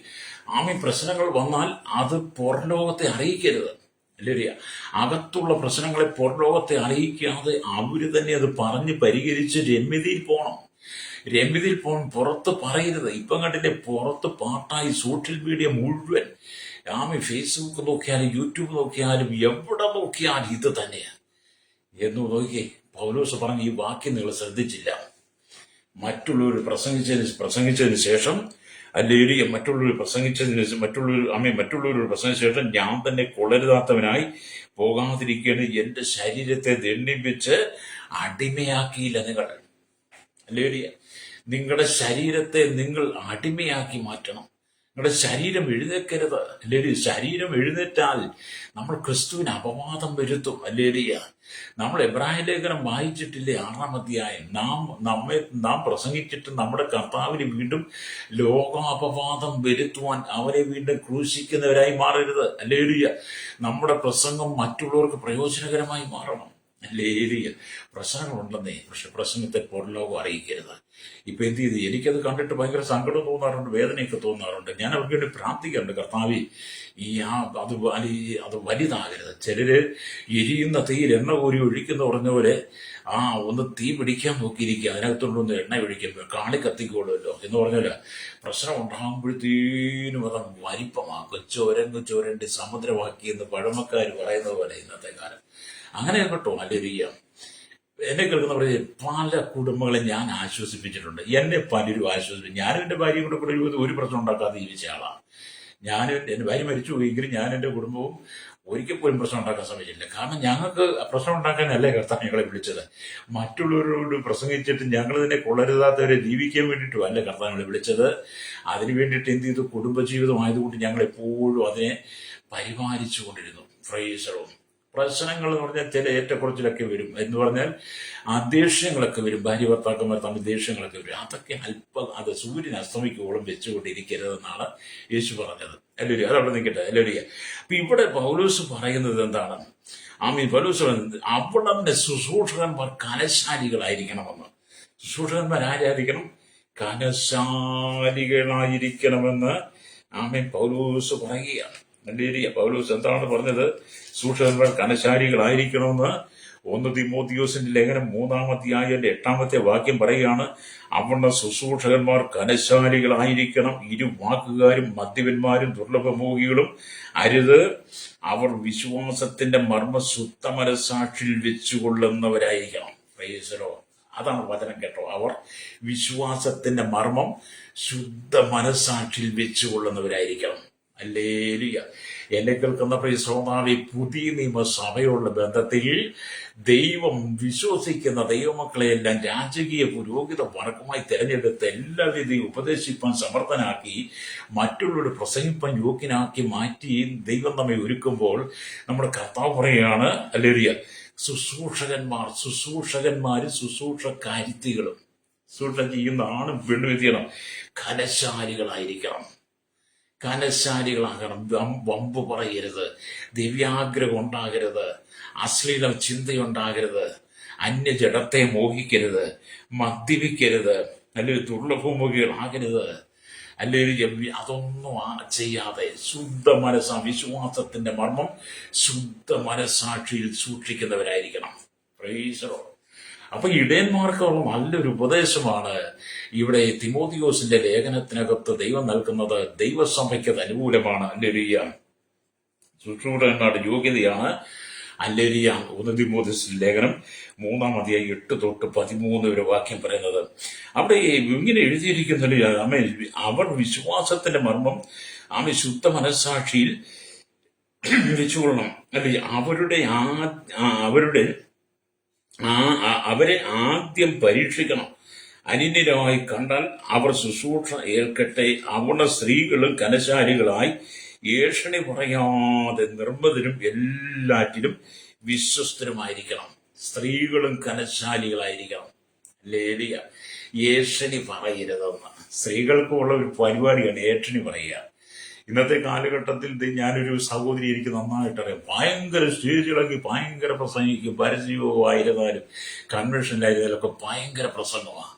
പ്രശ്നങ്ങൾ വന്നാൽ അത് പുറംലോകത്തെ അറിയിക്കരുത്. അല്ലേ? അകത്തുള്ള പ്രശ്നങ്ങളെ പുറംലോകത്തെ അറിയിക്കാതെ അവര് തന്നെ അത് പറഞ്ഞ് പരിഹരിച്ച് രമ്യതയിൽ പോകണം. രമ്യതയിൽ പോകണം, പുറത്ത് പറയരുത്. ഇപ്പം കണ്ടില്ലേ, പുറത്ത് പാട്ടായി സോഷ്യൽ മീഡിയ മുഴുവൻ ഫേസ്ബുക്ക് നോക്കിയാലും യൂട്യൂബ് നോക്കിയാലും എവിടെ നോക്കിയാലും ഇത് തന്നെയാണ് എന്ന് നോക്കിയേ. പൗലോസ് പറഞ്ഞ ഈ വാക്യം നിങ്ങൾ ശ്രദ്ധിച്ചില്ല. മറ്റുള്ളവർ പ്രസംഗിച്ചതിന് ശേഷം അല്ലെങ്കിൽ മറ്റുള്ളവർ മറ്റുള്ളവരോട് പ്രസംഗിച്ച ശേഷം ഞാൻ തന്നെ കൊള്ളരുതാത്തവനായി പോകാതിരിക്കേണ്ട എന്റെ ശരീരത്തെ ദണ്ഡിപ്പിച്ച് അടിമയാക്കിയില്ല നിങ്ങൾ. അല്ലെങ്കിൽ നിങ്ങളുടെ ശരീരത്തെ നിങ്ങൾ അടിമയാക്കി മാറ്റണം. നിങ്ങളുടെ ശരീരം എഴുന്നേക്കരുത്. അല്ലെങ്കിൽ ശരീരം എഴുന്നേറ്റാൽ നമ്മൾ ക്രിസ്തുവിന് അപവാദം വരുത്തും. അല്ലെങ്കിൽ നമ്മൾ എബ്രായ ലേഖനം വായിച്ചിട്ടില്ലേ? 6-ാം അധ്യായം. നാം പ്രസംഗിച്ചിട്ട് നമ്മുടെ കർത്താവിന് വീണ്ടും ലോകാപവാദം വരുത്തുവാൻ അവരെ വീണ്ടും ക്രൂശിക്കുന്നവരായി മാറരുത്. അല്ലെങ്കിൽ നമ്മുടെ പ്രസംഗം മറ്റുള്ളവർക്ക് പ്രയോജനകരമായി മാറണം. ലേലിയ. പ്രശ്നങ്ങളുണ്ടെന്നേ, പക്ഷെ പ്രശ്നത്തെ പുറംലോകം അറിയിക്കരുത്. ഇപ്പൊ എന്ത് ചെയ്ത് എനിക്കത് കണ്ടിട്ട് ഭയങ്കര സങ്കടം തോന്നാറുണ്ട്, വേദനയൊക്കെ തോന്നാറുണ്ട്. ഞാൻ അവർക്ക് വേണ്ടി പ്രാർത്ഥിക്കാറുണ്ട്, കർത്താവേ അത് വലുതാകരുത്. ചിലര് എരിയുന്ന തീയിൽ എണ്ണ കോരി ഒഴിക്കുന്ന പറഞ്ഞ പോലെ ഒന്ന് തീ പിടിക്കാൻ നോക്കിയിരിക്കുക, അതിനകത്തുള്ളൊന്ന് എണ്ണ ഒഴിക്കുമ്പോൾ കാളി കത്തിക്കോളുമല്ലോ എന്ന് പറഞ്ഞാല് പ്രശ്നം ഉണ്ടാകുമ്പോഴത്തേനും അത് വലിപ്പമാക്കും. ചുരണ്ടി സമുദ്രമാക്കി എന്ന് പഴമക്കാർ പറയുന്നത് പോലെ ഇന്നത്തെ കാലം അങ്ങനെ കേട്ടോ. അല്ലെങ്കിൽ എന്നെ കേൾക്കുന്നവരെ പല കുടുംബങ്ങളെ ഞാൻ ആശ്വസിപ്പിച്ചിട്ടുണ്ട്. എന്നെ പലരും ആശ്വസിപ്പിച്ചു. ഞാനും എൻ്റെ ഭാര്യയും കൂടെ ഒരു പ്രശ്നം ഉണ്ടാക്കാതെ ജീവിച്ച ആളാണ്. എൻ്റെ ഭാര്യ മരിച്ചു പോയെങ്കിലും ഞാൻ എൻ്റെ കുടുംബവും ഒരിക്കൽ പോലും പ്രശ്നം ഉണ്ടാക്കാൻ ശ്രമിച്ചില്ല. കാരണം ഞങ്ങൾക്ക് പ്രശ്നം ഉണ്ടാക്കാനല്ലേ കർത്താവ് ഞങ്ങളെ വിളിച്ചത്. മറ്റുള്ളവരോട് പ്രസംഗിച്ചിട്ട് ഞങ്ങൾ തന്നെ കൊള്ളരുതാത്തവരെ ജീവിക്കാൻ വേണ്ടിയിട്ടും അല്ല കർത്താവ് ഞങ്ങളെ വിളിച്ചത്. അതിനു വേണ്ടിയിട്ട് എന്ത് ചെയ്തു? കുടുംബജീവിതം ആയതുകൊണ്ട് ഞങ്ങൾ എപ്പോഴും അതിനെ പരിപാലിച്ചു കൊണ്ടിരുന്നു. ഫ്രൈസറും പ്രശ്നങ്ങൾ എന്ന് പറഞ്ഞാൽ ചില ഏറ്റക്കുറച്ചിലൊക്കെ വരും. എന്ന് പറഞ്ഞാൽ ദേഷ്യങ്ങളൊക്കെ വരും. ഭാര്യ ഭർത്താക്കന്മാർ തമ്മിൽ ദേഷ്യങ്ങളൊക്കെ വരും. അതൊക്കെ അത് സൂര്യൻ അസ്തമിക്കോളം വെച്ചുകൊണ്ടിരിക്കരുതെന്നാണ് യേശു പറഞ്ഞത്. അല്ലേ? അതവിടെ നിൽക്കട്ടെ. അല്ലേ? അപ്പൊ ഇവിടെ പൗലോസ് പറയുന്നത് എന്താണ്? പൗലോസ് അവിടെ ശുശ്രൂഷകന്മാർ കനശാലികളായിരിക്കണമെന്ന്. ശുശ്രൂഷകന്മാർ ആരായിരിക്കണം? കനശാലികളായിരിക്കണമെന്ന് പൗലോസ് പറയുകയാണ്. അല്ലേ? പൗലോസ് എന്താണ് പറഞ്ഞത്? ശുശ്രൂഷകന്മാർ കനശാലികളായിരിക്കണമെന്ന് 1 തീമോഥെയോസിന്റെ ലേഖനം 3-ാം അധ്യായത്തിന്റെ 8-ാമത്തെ വാക്യം പറയുകയാണ്. അവിടെ ശുശ്രൂഷകന്മാർ കനശാലികളായിരിക്കണം, ഇരുവാക്കുകാരും മദ്യപന്മാരും ദുർലഭമോഹികളും അരുത്. അവർ വിശ്വാസത്തിന്റെ മർമ്മ ശുദ്ധ മനസ്സാക്ഷിയിൽ വെച്ചുകൊള്ളുന്നവരായിരിക്കണം. പ്രൈസലോ. അതാണ് വചനം കേട്ടോ. അവർ വിശ്വാസത്തിന്റെ മർമ്മം ശുദ്ധ മനസ്സാക്ഷിയിൽ വെച്ചുകൊള്ളുന്നവരായിരിക്കണം. ഹല്ലേലൂയ. എന്നെ കേൾക്കുന്ന ശ്രോതാവേ, പുതിയ നിയമസഭയുള്ള ബന്ധത്തിൽ ദൈവം വിശ്വസിക്കുന്ന ദൈവമക്കളെയെല്ലാം രാജകീയ പുരോഹിത വർഗമായി തിരഞ്ഞെടുത്ത് എല്ലാവിധയും ഉപദേശിപ്പാൻ സമർത്ഥനാക്കി മറ്റുള്ളവരുടെ പ്രസംഗിപ്പാൻ യോഗ്യനാക്കി മാറ്റി ദൈവം നമ്മെ ഒരുക്കുമ്പോൾ നമ്മുടെ കർത്താവ് പറയുകയാണ്, ഹല്ലേലൂയ, ശുശ്രൂഷകന്മാരും ശുശ്രൂഷക്കാരിത്തികളും ശുശ്രൂഷ ചെയ്യുന്ന ആണും പെണ്ണും എന്ത് ചെയ്യണം? കനശാലികളായിരിക്കണം. കനശാലികളാകണം. വമ്പ് പറയരുത്, ദിവ്യാഗ്രഹം ഉണ്ടാകരുത്, അശ്ലീല ചിന്തയുണ്ടാകരുത്, അന്യജഡത്തെ മോഹിക്കരുത്, മദ്യപിക്കരുത്, അല്ലെങ്കിൽ ദുർലഭമോഹികളാകരുത്, അല്ലെങ്കിൽ അതൊന്നും ചെയ്യാതെ ശുദ്ധ വിശ്വാസത്തിന്റെ മർമ്മം ശുദ്ധ മനസാക്ഷിയിൽ സൂക്ഷിക്കുന്നവരായിരിക്കണം. Praise the lord. അപ്പൊ ഇടയന്മാർക്കുള്ള നല്ലൊരു ഉപദേശമാണ് ഇവിടെ തിമോഥെയോസിന്റെ ലേഖനത്തിനകത്ത് ദൈവം നൽകുന്നത്. ദൈവസഭയ്ക്ക് അനുകൂലമാണ്. ഹല്ലേലൂയ. ശുശ്രൂഷകന്മാരുടെ യോഗ്യതയാണ്. ഹല്ലേലൂയ. 1 തിമോഥെയോസിന്റെ ലേഖനം 3-ാം അധ്യായം 8 തൊട്ട് 13 വരെ വാക്യം പറയുന്നത്. അവിടെ ഇങ്ങനെ എഴുതിയിരിക്കുന്നത്, അവർ വിശ്വാസത്തിന്റെ മർമ്മം ആമി ശുദ്ധ മനസ്സാക്ഷിയിൽ വെച്ചുകൊള്ളണം. അല്ലെ, അവരുടെ അവരെ ആദ്യം പരീക്ഷിക്കണം. അന്യരായി കണ്ടാൽ അവർ ശുശ്രൂഷ ഏൽക്കട്ടെ. അവിടെ സ്ത്രീകളും കനശാലികളായി ഏഷണി പറയാതെ നിർമ്മതരും എല്ലാറ്റിലും വിശ്വസ്തരുമായിരിക്കണം. സ്ത്രീകളും കനശാലികളായിരിക്കണം. ലേലിയ ഏഷണി പറയരുതെന്ന്. സ്ത്രീകൾക്കുള്ള ഒരു പരിപാടിയാണ് ഏഷണി പറയുക. ഇന്നത്തെ കാലഘട്ടത്തിൽ ഞാനൊരു സഹോദരി എനിക്ക് നന്നായിട്ടറിയാം. ഭയങ്കര സ്റ്റേജിലൊക്കെ ഭയങ്കര പ്രസംഗിക്കും. പരസ്യയോഗമായിരുന്നാലും കൺവെൻഷനിലായിരുന്നാലും ഒക്കെ ഭയങ്കര പ്രസംഗമാണ്.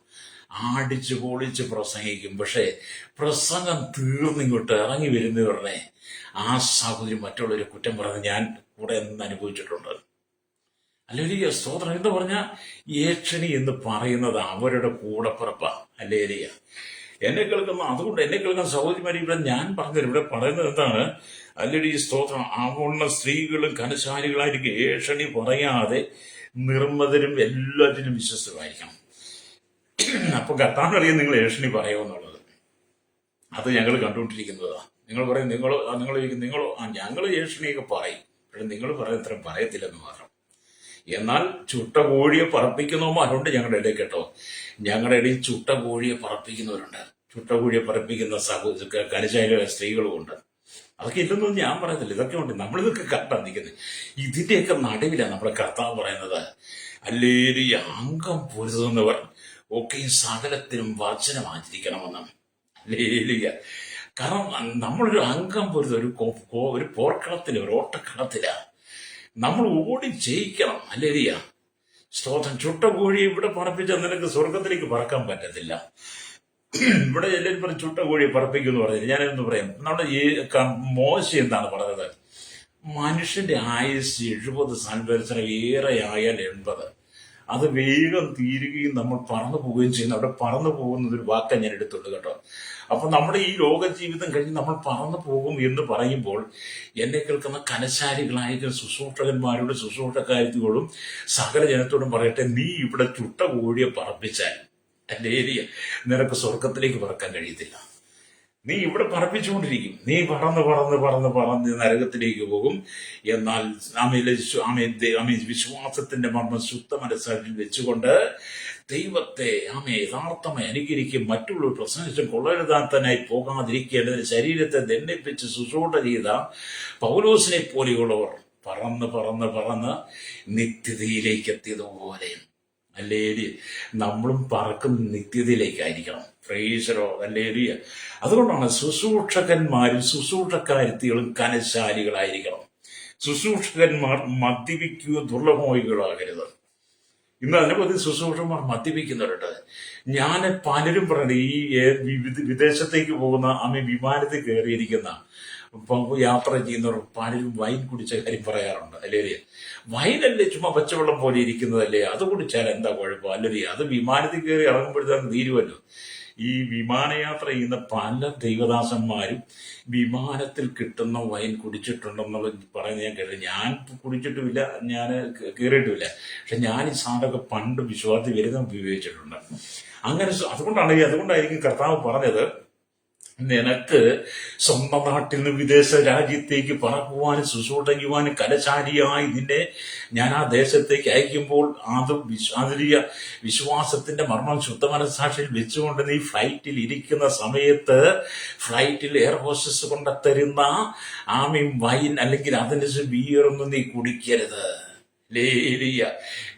ആടിച്ച് പൊളിച്ച് പ്രസംഗിക്കും. പക്ഷെ പ്രസംഗം തീർന്നിങ്ങോട്ട് ഇറങ്ങി വരുന്നവരുടെ ആ സഹോദരി മറ്റുള്ളവരെ കുറ്റം പറഞ്ഞ് ഞാൻ കൂടെ നിന്ന് അനുഭവിച്ചിട്ടുണ്ട്. അല്ലേലിയ സ്തോത്രം. എന്ന് പറഞ്ഞാൽ ഏഷണി എന്ന് പറയുന്നത് അവരുടെ കൂടപ്പിറപ്പ. അല്ലേലിയ എന്നെ കേൾക്കുന്ന, അതുകൊണ്ട് എന്നെ കേൾക്കുന്ന സഹോദരിമാർ ഇവിടെ ഞാൻ പറഞ്ഞത് ഇവിടെ പറയുന്നത് എന്താണ്? അല്ലേലിയ സ്തോത്രം. അവണ്ണ സ്ത്രീകളും കനശാലികളായിരിക്കും. ഏഷണി പറയാതെ നിർമ്മതരും എല്ലാറ്റിനും വിശ്വസ്തരായിരിക്കണം. അപ്പൊ കർത്താവിനറിയാം നിങ്ങൾ ഏഷണി പറയുമെന്നുള്ളത്. അത് ഞങ്ങൾ കണ്ടുകൊണ്ടിരിക്കുന്നതാ. നിങ്ങൾ പറയും നിങ്ങളോ ഞങ്ങൾ ഏഷണിയൊക്കെ പറയും. പക്ഷെ നിങ്ങൾ പറയുന്ന പറയത്തില്ലെന്ന് മാത്രം. എന്നാൽ ചുട്ട കോഴിയെ പറപ്പിക്കുന്നവന്മാരുണ്ട് ഞങ്ങളുടെ ഇടയിൽ കേട്ടോ. ഞങ്ങളുടെ ഇടയിൽ ചുട്ട കോഴിയെ പറപ്പിക്കുന്നവരുണ്ട്. ചുട്ട കോഴിയെ പറപ്പിക്കുന്ന കനശാല സ്ത്രീകളും ഉണ്ട്. അതൊക്കെ ഇല്ലെന്നൊന്നും ഞാൻ പറയത്തില്ല. ഇതൊക്കെ ഉണ്ട്. നമ്മളിതൊക്കെ കണ്ടാ നിൽക്കുന്നത്. ഇതിന്റെയൊക്കെ നടുവിലാണ് നമ്മുടെ കർത്താവ് പറയുന്നത്, അല്ലേലിയ അംഗം പൊരുതുന്നവർ ഒക്കെയും സകലത്തിനും വചനം ആചരിക്കണമെന്ന്. അല്ലേലിയ. കാരണം നമ്മളൊരു അംഗം പൊരുത ഒരു പോർക്കളത്തില്, ഒരു ഓട്ടക്കളത്തിലാ നമ്മൾ ഓടി ജയിക്കണം. അല്ലേലിയ സ്തോത്രം. ചുട്ട കോഴി ഇവിടെ പറപ്പിച്ചാൽ നിനക്ക് സ്വർഗത്തിലേക്ക് പറക്കാൻ പറ്റത്തില്ല. ഇവിടെ എല്ലാവരും പറയും ചുട്ട കോഴിയെ പറപ്പിക്കുമെന്ന് പറഞ്ഞില്ല. ഞാനെന്ന് പറയാം, നമ്മുടെ ഈ മോശ എന്താണ് പറഞ്ഞത്? മനുഷ്യന്റെ ആയുസ് 70 സംവത്സരം, ഏറെ ആയാൽ 80. അത് വേഗം തീരുകയും നമ്മൾ പറന്നു പോവുകയും ചെയ്യുന്നു. അവിടെ പറന്നു പോകുന്നത് ഒരു വാക്ക ഞാൻ എടുത്തുള്ളൂ കേട്ടോ. അപ്പൊ നമ്മുടെ ഈ ലോക ജീവിതം കഴിഞ്ഞ് നമ്മൾ പറന്നു പോകും എന്ന് പറയുമ്പോൾ എന്നെ കേൾക്കുന്ന കനശാലികളായ ശുശ്രൂഷകന്മാരോടും ശുശ്രൂഷക്കാരത്തിയോടും സകല ജനത്തോടും പറയട്ടെ, നീ ഇവിടെ ചുട്ട കോഴിയെ പറപ്പിച്ചാൽ അല്ലേലിയ നിനക്ക് സ്വർഗത്തിലേക്ക് പറക്കാൻ കഴിയത്തില്ല. നീ ഇവിടെ പറപ്പിച്ചുകൊണ്ടിരിക്കും. നീ പറന്ന് നരകത്തിലേക്ക് പോകും. എന്നാൽ വിശ്വാസത്തിന്റെ മർമ്മം ശുദ്ധ മനസ്സാക്ഷിയിൽ വെച്ചുകൊണ്ട് ദൈവത്തെ യഥാർത്ഥമായി അനുകരിക്കും. മറ്റുള്ളവർ പ്രസംഗിച്ചും കൊള്ളരുതാത്തനായി പോകാതിരിക്കേണ്ടതിന് ശരീരത്തെ ദണ്ഡിപ്പിച്ച് ശുശ്രൂഷ ചെയ്ത പൗലോസിനെ പോലെയുള്ളവർ പറന്ന് നിത്യതയിലേക്ക് എത്തിയതുപോലെ അല്ലേലിയ നമ്മളും പറക്കുന്ന നിത്യതയിലേക്കായിരിക്കണം. പ്രൈസലോ. അല്ലേലിയ. അതുകൊണ്ടാണ് ശുശ്രൂഷകന്മാരും ശുശ്രൂഷക്കാരത്തികളും കനശാലികളായിരിക്കണം. ശുശ്രൂഷകന്മാർ മദ്യപിക്കുകയോ ദുർലഭമോഹികളാകരുത്. ഇന്ന് അതിനെപ്പറ്റി ശുശ്രൂഷകന്മാർ മദ്യപിക്കുന്നവരുണ്ട്. ഞാൻ പലരും പറയുന്നത് ഈ വിദേശത്തേക്ക് പോകുന്ന വിമാനത്തിൽ കയറിയിരിക്കുന്ന യാത്ര ചെയ്യുന്നവർ പലരും വൈൻ കുടിച്ച കാര്യം പറയാറുണ്ട്. അല്ലേലിയ. വൈനല്ലേ ചുമ്മാ പച്ചവെള്ളം പോലെ ഇരിക്കുന്നതല്ലേ, അത് കുടിച്ചാൽ എന്താ കുഴപ്പം? അല്ലേലിയ. അത് വിമാനത്തിൽ കയറി ഇറങ്ങുമ്പോഴത്തേക്ക് തീരുമല്ലോ. ഈ വിമാനയാത്ര ചെയ്യുന്ന പല ദൈവദാസന്മാരും വിമാനത്തിൽ കിട്ടുന്ന വൈൻ കുടിച്ചിട്ടുണ്ടെന്നുള്ള പറയുന്നത് ഞാൻ കേട്ടു. ഞാൻ കുടിച്ചിട്ടുമില്ല, ഞാൻ കയറിയിട്ടുമില്ല. പക്ഷെ ഞാൻ ഈ സാധനമൊക്കെ പണ്ട് വിശ്വാസത്തിൽ വരുന്ന ഉപയോഗിച്ചിട്ടുണ്ട്. അങ്ങനെ അതുകൊണ്ടായിരിക്കും കർത്താവ് പറഞ്ഞത്, നിനക്ക് സ്വന്തം നാട്ടിൽ നിന്ന് വിദേശ രാജ്യത്തേക്ക് പറക്കുവാനും ശുശ്രൂഷിക്കുവാനും കലശാലിയായി നിന്നെ ഞാൻ ആ ദേശത്തേക്ക് അയക്കുമ്പോൾ അതിലിയ വിശ്വാസത്തിന്റെ മർമ്മം ശുദ്ധ മനസ്സാക്ഷിയിൽ വെച്ചുകൊണ്ട് നീ ഫ്ലൈറ്റിൽ ഇരിക്കുന്ന സമയത്ത് ഫ്ലൈറ്റിൽ എയർ ഹോസ്റ്റസ് കൊണ്ടുത്തരുന്ന വൈൻ അല്ലെങ്കിൽ അതിന്റെ ബിയറൊന്നും നീ കുടിക്കരുത്. ലേലിയ.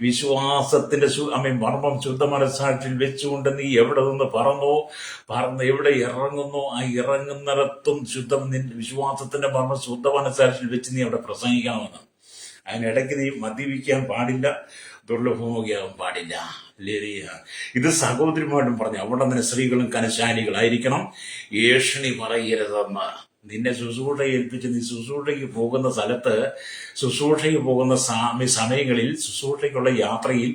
വിശ്വാസത്തിന്റെ മർമ്മം ശുദ്ധ മനസ്സാക്ഷിയിൽ വെച്ചുകൊണ്ട് നീ എവിടെ നിന്ന് പറന്ന് എവിടെ ഇറങ്ങുന്നു ആ ഇറങ്ങുന്നിടത്തും വിശ്വാസത്തിന്റെ മർമ്മം ശുദ്ധ മനസ്സാക്ഷിയിൽ വെച്ച് നീ അവിടെ പ്രസംഗിക്കണമെന്ന്. അതിനിടയ്ക്ക് നീ മദ്യപിക്കാൻ പാടില്ല, ദുർലഭമോകിയാകാൻ പാടില്ല. ലേലിയ. ഇത് സഹോദരിമാരും പറഞ്ഞു. അവിടെ നിന്ന് സ്ത്രീകളും കനശാലികളായിരിക്കണം. ഏഷണി പറയരുതെന്ന്. നിന്നെ ശുശ്രൂഷ ഏൽപ്പിച്ച് നീ ശുശ്രൂഷയ്ക്ക് പോകുന്ന സ്ഥലത്ത്, ശുശ്രൂഷയ്ക്ക് പോകുന്ന സമയങ്ങളിൽ, ശുശ്രൂഷയ്ക്കുള്ള യാത്രയിൽ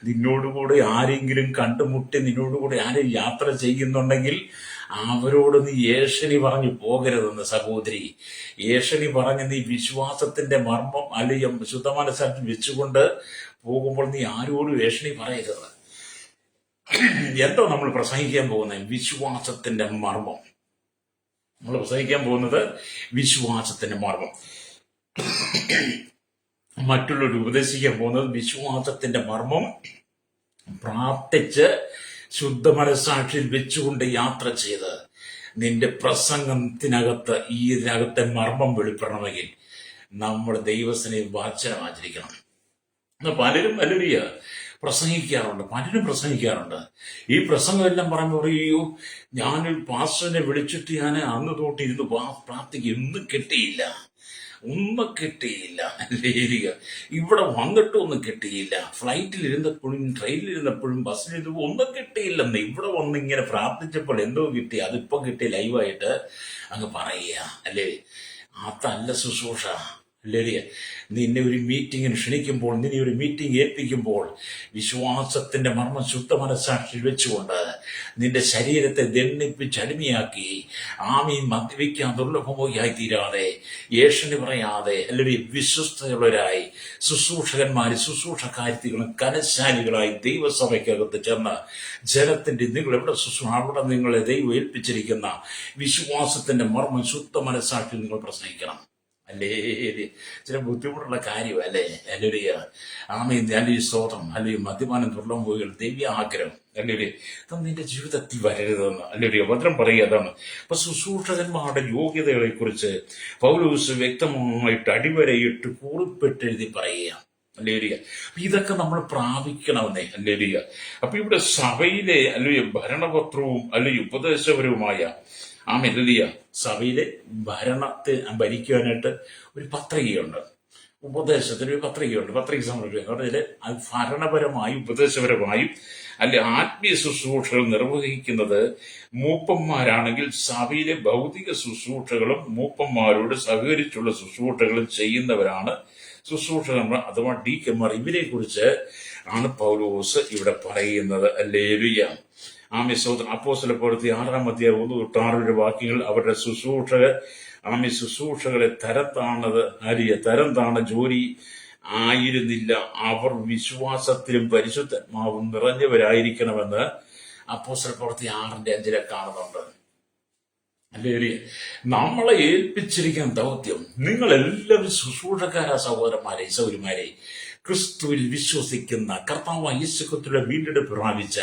നിന്നോടുകൂടെ ആരെങ്കിലും കണ്ടുമുട്ടി നിന്നോടുകൂടെ ആരും യാത്ര ചെയ്യുന്നുണ്ടെങ്കിൽ അവരോട് നീ ഏഷണി പറഞ്ഞു പോകരുതെന്ന് സഹോദരി. ഏഷണി പറഞ്ഞ് നീ വിശ്വാസത്തിന്റെ മർമ്മം അല്ലെങ്കിൽ ശുദ്ധ മനസ്സാക്കി വെച്ചുകൊണ്ട് പോകുമ്പോൾ നീ ആരോടും ഏഷണി പറയരുത്. എന്തോ നമ്മൾ പ്രസംഗിക്കാൻ പോകുന്നത്? വിശ്വാസത്തിന്റെ മർമ്മം. നമ്മൾ പ്രസംഗിക്കാൻ പോകുന്നത് വിശ്വാസത്തിന്റെ മർമ്മം. മറ്റുള്ളവർ ഉപദേശിക്കാൻ പോകുന്നത് വിശ്വാസത്തിന്റെ മർമ്മം പ്രാർത്ഥിച്ച് ശുദ്ധ മനസ്സാക്ഷിയിൽ വെച്ചുകൊണ്ട് യാത്ര ചെയ്ത് നിന്റെ പ്രസംഗത്തിനകത്ത് ഇതിനകത്തെ മർമ്മം വെളിപ്പെടണമെങ്കിൽ നമ്മൾ ദൈവത്തിനെ വാചനം ആചരിക്കണം. പലരും പലരും പ്രസംഗിക്കാറുണ്ട്. ഈ പ്രസംഗമെല്ലാം പറയുമ്പോൾ പറയൂ, ഞാനൊരു പാസ്റ്ററിനെ വിളിച്ചിട്ട് ഞാൻ അന്ന് തൊട്ട് ഇരുന്ന് പ്രാർത്ഥിക്കും, ഒന്നും കിട്ടിയില്ല. ഇവിടെ വന്നിട്ടും ഒന്നും കിട്ടിയില്ല. ഫ്ലൈറ്റിലിരുന്നപ്പോഴും ട്രെയിനിലിരുന്നപ്പോഴും ബസ്സിലിരുന്നപ്പോൾ ഒന്നും കിട്ടിയില്ലെന്ന്. ഇവിടെ വന്ന് ഇങ്ങനെ പ്രാർത്ഥിച്ചപ്പോൾ എന്തോ കിട്ടി, അതിപ്പം കിട്ടി ലൈവായിട്ട് അങ്ങ് പറയുക അല്ലേ. അതല്ല ശുശ്രൂഷ അല്ലേ. നിന്നെ ഒരു മീറ്റിങ്ങിന് ക്ഷണിക്കുമ്പോൾ, നിന്നെ ഒരു മീറ്റിംഗ് ഏൽപ്പിക്കുമ്പോൾ വിശ്വാസത്തിന്റെ മർമ്മം ശുദ്ധ മനസ്സാക്ഷിയിൽ വെച്ചുകൊണ്ട് നിന്റെ ശരീരത്തെ ദണ്ണിപ്പിച്ചടിമയാക്കി ആമീൻ മദ്യപിക്കാൻ ദുർലഭമോയായി തീരാതെ, ഏഷണി പറയാതെ അല്ലെങ്കിൽ വിശ്വസ്തയുള്ളവരായി ശുശ്രൂഷകാര്യത്തികളും കനശാലികളായി ദൈവസഭയ്ക്കകത്ത് ചെന്ന് ജനത്തിന്റെ നിങ്ങൾ എവിടെ അവിടെ നിങ്ങളെ ദൈവം ഏൽപ്പിച്ചിരിക്കുന്ന വിശ്വാസത്തിന്റെ മർമ്മം ശുദ്ധ മനസ്സാക്ഷിയിൽ നിങ്ങൾ പ്രസംഗിക്കണം അല്ലേ. ചില ബുദ്ധിമുട്ടുള്ള കാര്യം അല്ലേ. അല്ലെ ആമീൻ അല്ലെ സ്തോത്രം അല്ലെ. മദ്യപാനം തുള്ളം പോയി ദൈവ്യ ആഗ്രഹം അല്ലെ നിന്റെ ജീവിതത്തിൽ വരരുതെന്ന് അല്ലെ വചനം പറയുക. അതാണ് അപ്പൊ ശുശ്രൂഷകന്മാരുടെ യോഗ്യതകളെ കുറിച്ച് പൗലോസ് വ്യക്തമായിട്ട് അടിവരയിട്ട് കുറിപ്പെട്ടെഴുതി പറയുക അല്ലേ. ഇതൊക്കെ നമ്മൾ പ്രാപിക്കണമെന്നേ അല്ലേ. അപ്പൊ ഇവിടെ സഭയിലെ അല്ലെ ഭരണപത്രവും അല്ലെ ഉപദേശപരവുമായ മെല്ലിയ സഭയിലെ ഭരണത്തെ ഭരിക്കുവാനായിട്ട് ഒരു പത്രികയുണ്ട്, ഉപദേശത്തിന് ഒരു പത്രികയുണ്ട്. പത്രിക സമർപ്പിക്കുക അതിൽ ഭരണപരമായും ഉപദേശപരമായും അല്ലെ ആത്മീയ ശുശ്രൂഷകൾ നിർവഹിക്കുന്നത് മൂപ്പന്മാരാണെങ്കിൽ സഭയിലെ ഭൗതിക ശുശ്രൂഷകളും മൂപ്പന്മാരോട് സഹകരിച്ചുള്ള ശുശ്രൂഷകളും ചെയ്യുന്നവരാണ് ശുശ്രൂഷകന്മാർ അഥവാ ഡീക്കന്മാർ. ഇവരെ കുറിച്ച് ആണ് പൗലോസ് ഇവിടെ പറയുന്നത്. അല്ലേലുയ്യ. അപ്പോസ്തല പ്രവൃത്തി 6-ാം അധ്യായം 1-6 വാക്യങ്ങൾ അവരുടെ ശുശ്രൂഷകളെ തരം താണ ജോലി ആയിരുന്നില്ല. അവർ വിശ്വാസത്തിലും പരിശുദ്ധാത്മാവും നിറഞ്ഞവരായിരിക്കണമെന്ന് അപ്പോസ്തല പ്രവൃത്തി 6:5 കാണുന്നുണ്ട്. അല്ലേ. നമ്മളെ ഏൽപ്പിച്ചിരിക്കുന്ന ദൗത്യം, നിങ്ങളെല്ലാവരും ശുശ്രൂഷക്കാരാ സഹോദരന്മാരെ സൗകര്യമാരെ, ക്രിസ്തുവിൽ വിശ്വസിക്കുന്ന കർത്താവായ യേശുക്രിസ്തുവിന്റെ വീണ്ടെടുപ്പ് പ്രാപിച്ച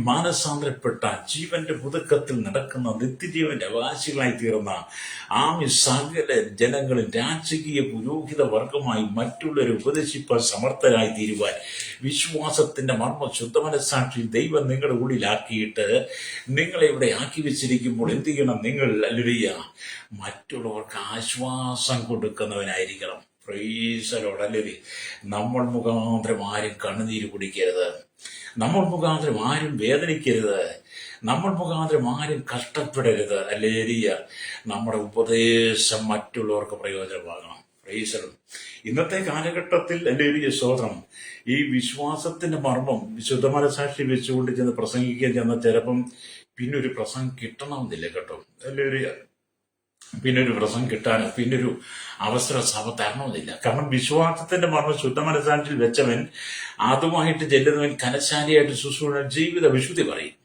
മാനസാന്തരപ്പെട്ട ജീവന്റെ പുതുക്കത്തിൽ നടക്കുന്ന നിത്യജീവന്റെ അവകാശികളായി തീർന്ന സകല ജനങ്ങളും രാജകീയ പുരോഹിത വർഗമായി മറ്റുള്ളവരെ ഉപദേശിപ്പാൻ സമർത്ഥരായി തീരുവാൻ വിശ്വാസത്തിന്റെ മർമ്മ ശുദ്ധ മനസ്സാക്ഷി ദൈവം നിങ്ങളുടെ ഉള്ളിലാക്കിയിട്ട് നിങ്ങളെ ഇവിടെ ആക്കി വെച്ചിരിക്കുമ്പോൾ എന്ത് ചെയ്യണം? നിങ്ങൾ അല്ലുയ്യ മറ്റുള്ളവർക്ക് ആശ്വാസം കൊടുക്കുന്നവനായിരിക്കണം. പ്രൈസലോടല്ലേ. നമ്മൾ മുഖാന്തരം ആരും കണ്ണുനീര് കുടിക്കരുത്, നമ്മൾ മുഖാന്തരം ആരും വേദനിക്കരുത്, നമ്മൾ മുഖാന്തരം ആരും കഷ്ടപ്പെടരുത്. അല്ലേരിയ നമ്മുടെ ഉപദേശം മറ്റുള്ളവർക്ക് പ്രയോജനമാകണം. പ്രൈസലോ. ഇന്നത്തെ കാലഘട്ടത്തിൽ അല്ലേരിയ സ്തോത്രം ഈ വിശ്വാസത്തിന്റെ മർമ്മം വിശുദ്ധ മനസാക്ഷി വെച്ചുകൊണ്ട് ചെന്ന് പ്രസംഗിക്കാൻ ചെന്ന ചിലപ്പം പിന്നൊരു പ്രസംഗം കിട്ടണമെന്നില്ല കേട്ടോ. അല്ലേരിയ പിന്നൊരു പ്രസംഗം കിട്ടാനോ പിന്നൊരു അവസര സഭ തരണമെന്നില്ല. കാരണം വിശ്വാസത്തിന്റെ മർമ്മം ശുദ്ധ മനസാക്ഷിയിൽ വെച്ചവൻ അതുമായിട്ട് ചെല്ലുന്നവൻ കനശാലിയായിട്ട് ശുശ്രൂഷ ജീവിത വിശുദ്ധി പറയും.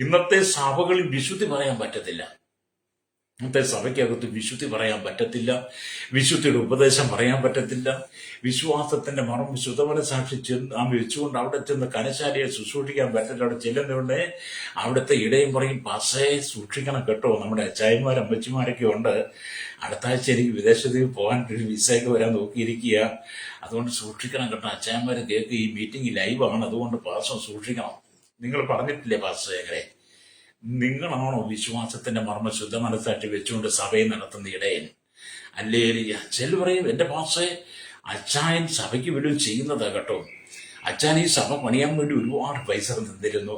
ഇന്നത്തെ സഭകളിൽ വിശുദ്ധി പറയാൻ പറ്റത്തില്ല. ഇന്നത്തെ സഭയ്ക്കകത്ത് വിശുദ്ധി പറയാൻ പറ്റത്തില്ല, വിശുദ്ധിയുടെ ഉപദേശം പറയാൻ പറ്റത്തില്ല. വിശ്വാസത്തിന്റെ മർമ്മം ശുദ്ധ മനസാക്ഷി വെച്ചുകൊണ്ട് അവിടെ ചെന്ന് കനശാലിയെ ശുശ്രൂഷിക്കാൻ പറ്റില്ല. അവിടെ ചെല്ലുന്നതുകൊണ്ട് അവിടുത്തെ ഇടയും പറയും, പാസേ സൂക്ഷിക്കണം കേട്ടോ. നമ്മുടെ അച്ചായന്മാരും അമ്മച്ചിമാരൊക്കെ ഉണ്ട്, അടുത്ത ആഴ്ച എനിക്ക് വിദേശത്ത് പോകാൻ ഒരു വിസയൊക്കെ വരാൻ നോക്കിയിരിക്കുക, അതുകൊണ്ട് സൂക്ഷിക്കണം കേട്ടോ. അച്ചായന്മാരെ കേൾക്ക്, ഈ മീറ്റിംഗ് ലൈവാണ്, അതുകൊണ്ട് പാസം സൂക്ഷിക്കണം. നിങ്ങൾ പറഞ്ഞിട്ടില്ലേ പാസേങ്ങളെ? നിങ്ങളാണോ വിശ്വാസത്തിന്റെ മർമ്മ ശുദ്ധ മനസ്സാക്കി വെച്ചുകൊണ്ട് സഭയെ നടത്തുന്ന ഇടയൻ? അല്ലേ. ചെല്ലു പറയും, എന്റെ പാസേ അച്ചായൻ സഭയ്ക്ക് വല്ലതും ചെയ്യുന്നതാ കേട്ടോ. അച്ചായൻ ഈ സഭ പണിയാൻ വേണ്ടി ഒരുപാട് പൈസ തന്നിരുന്നു.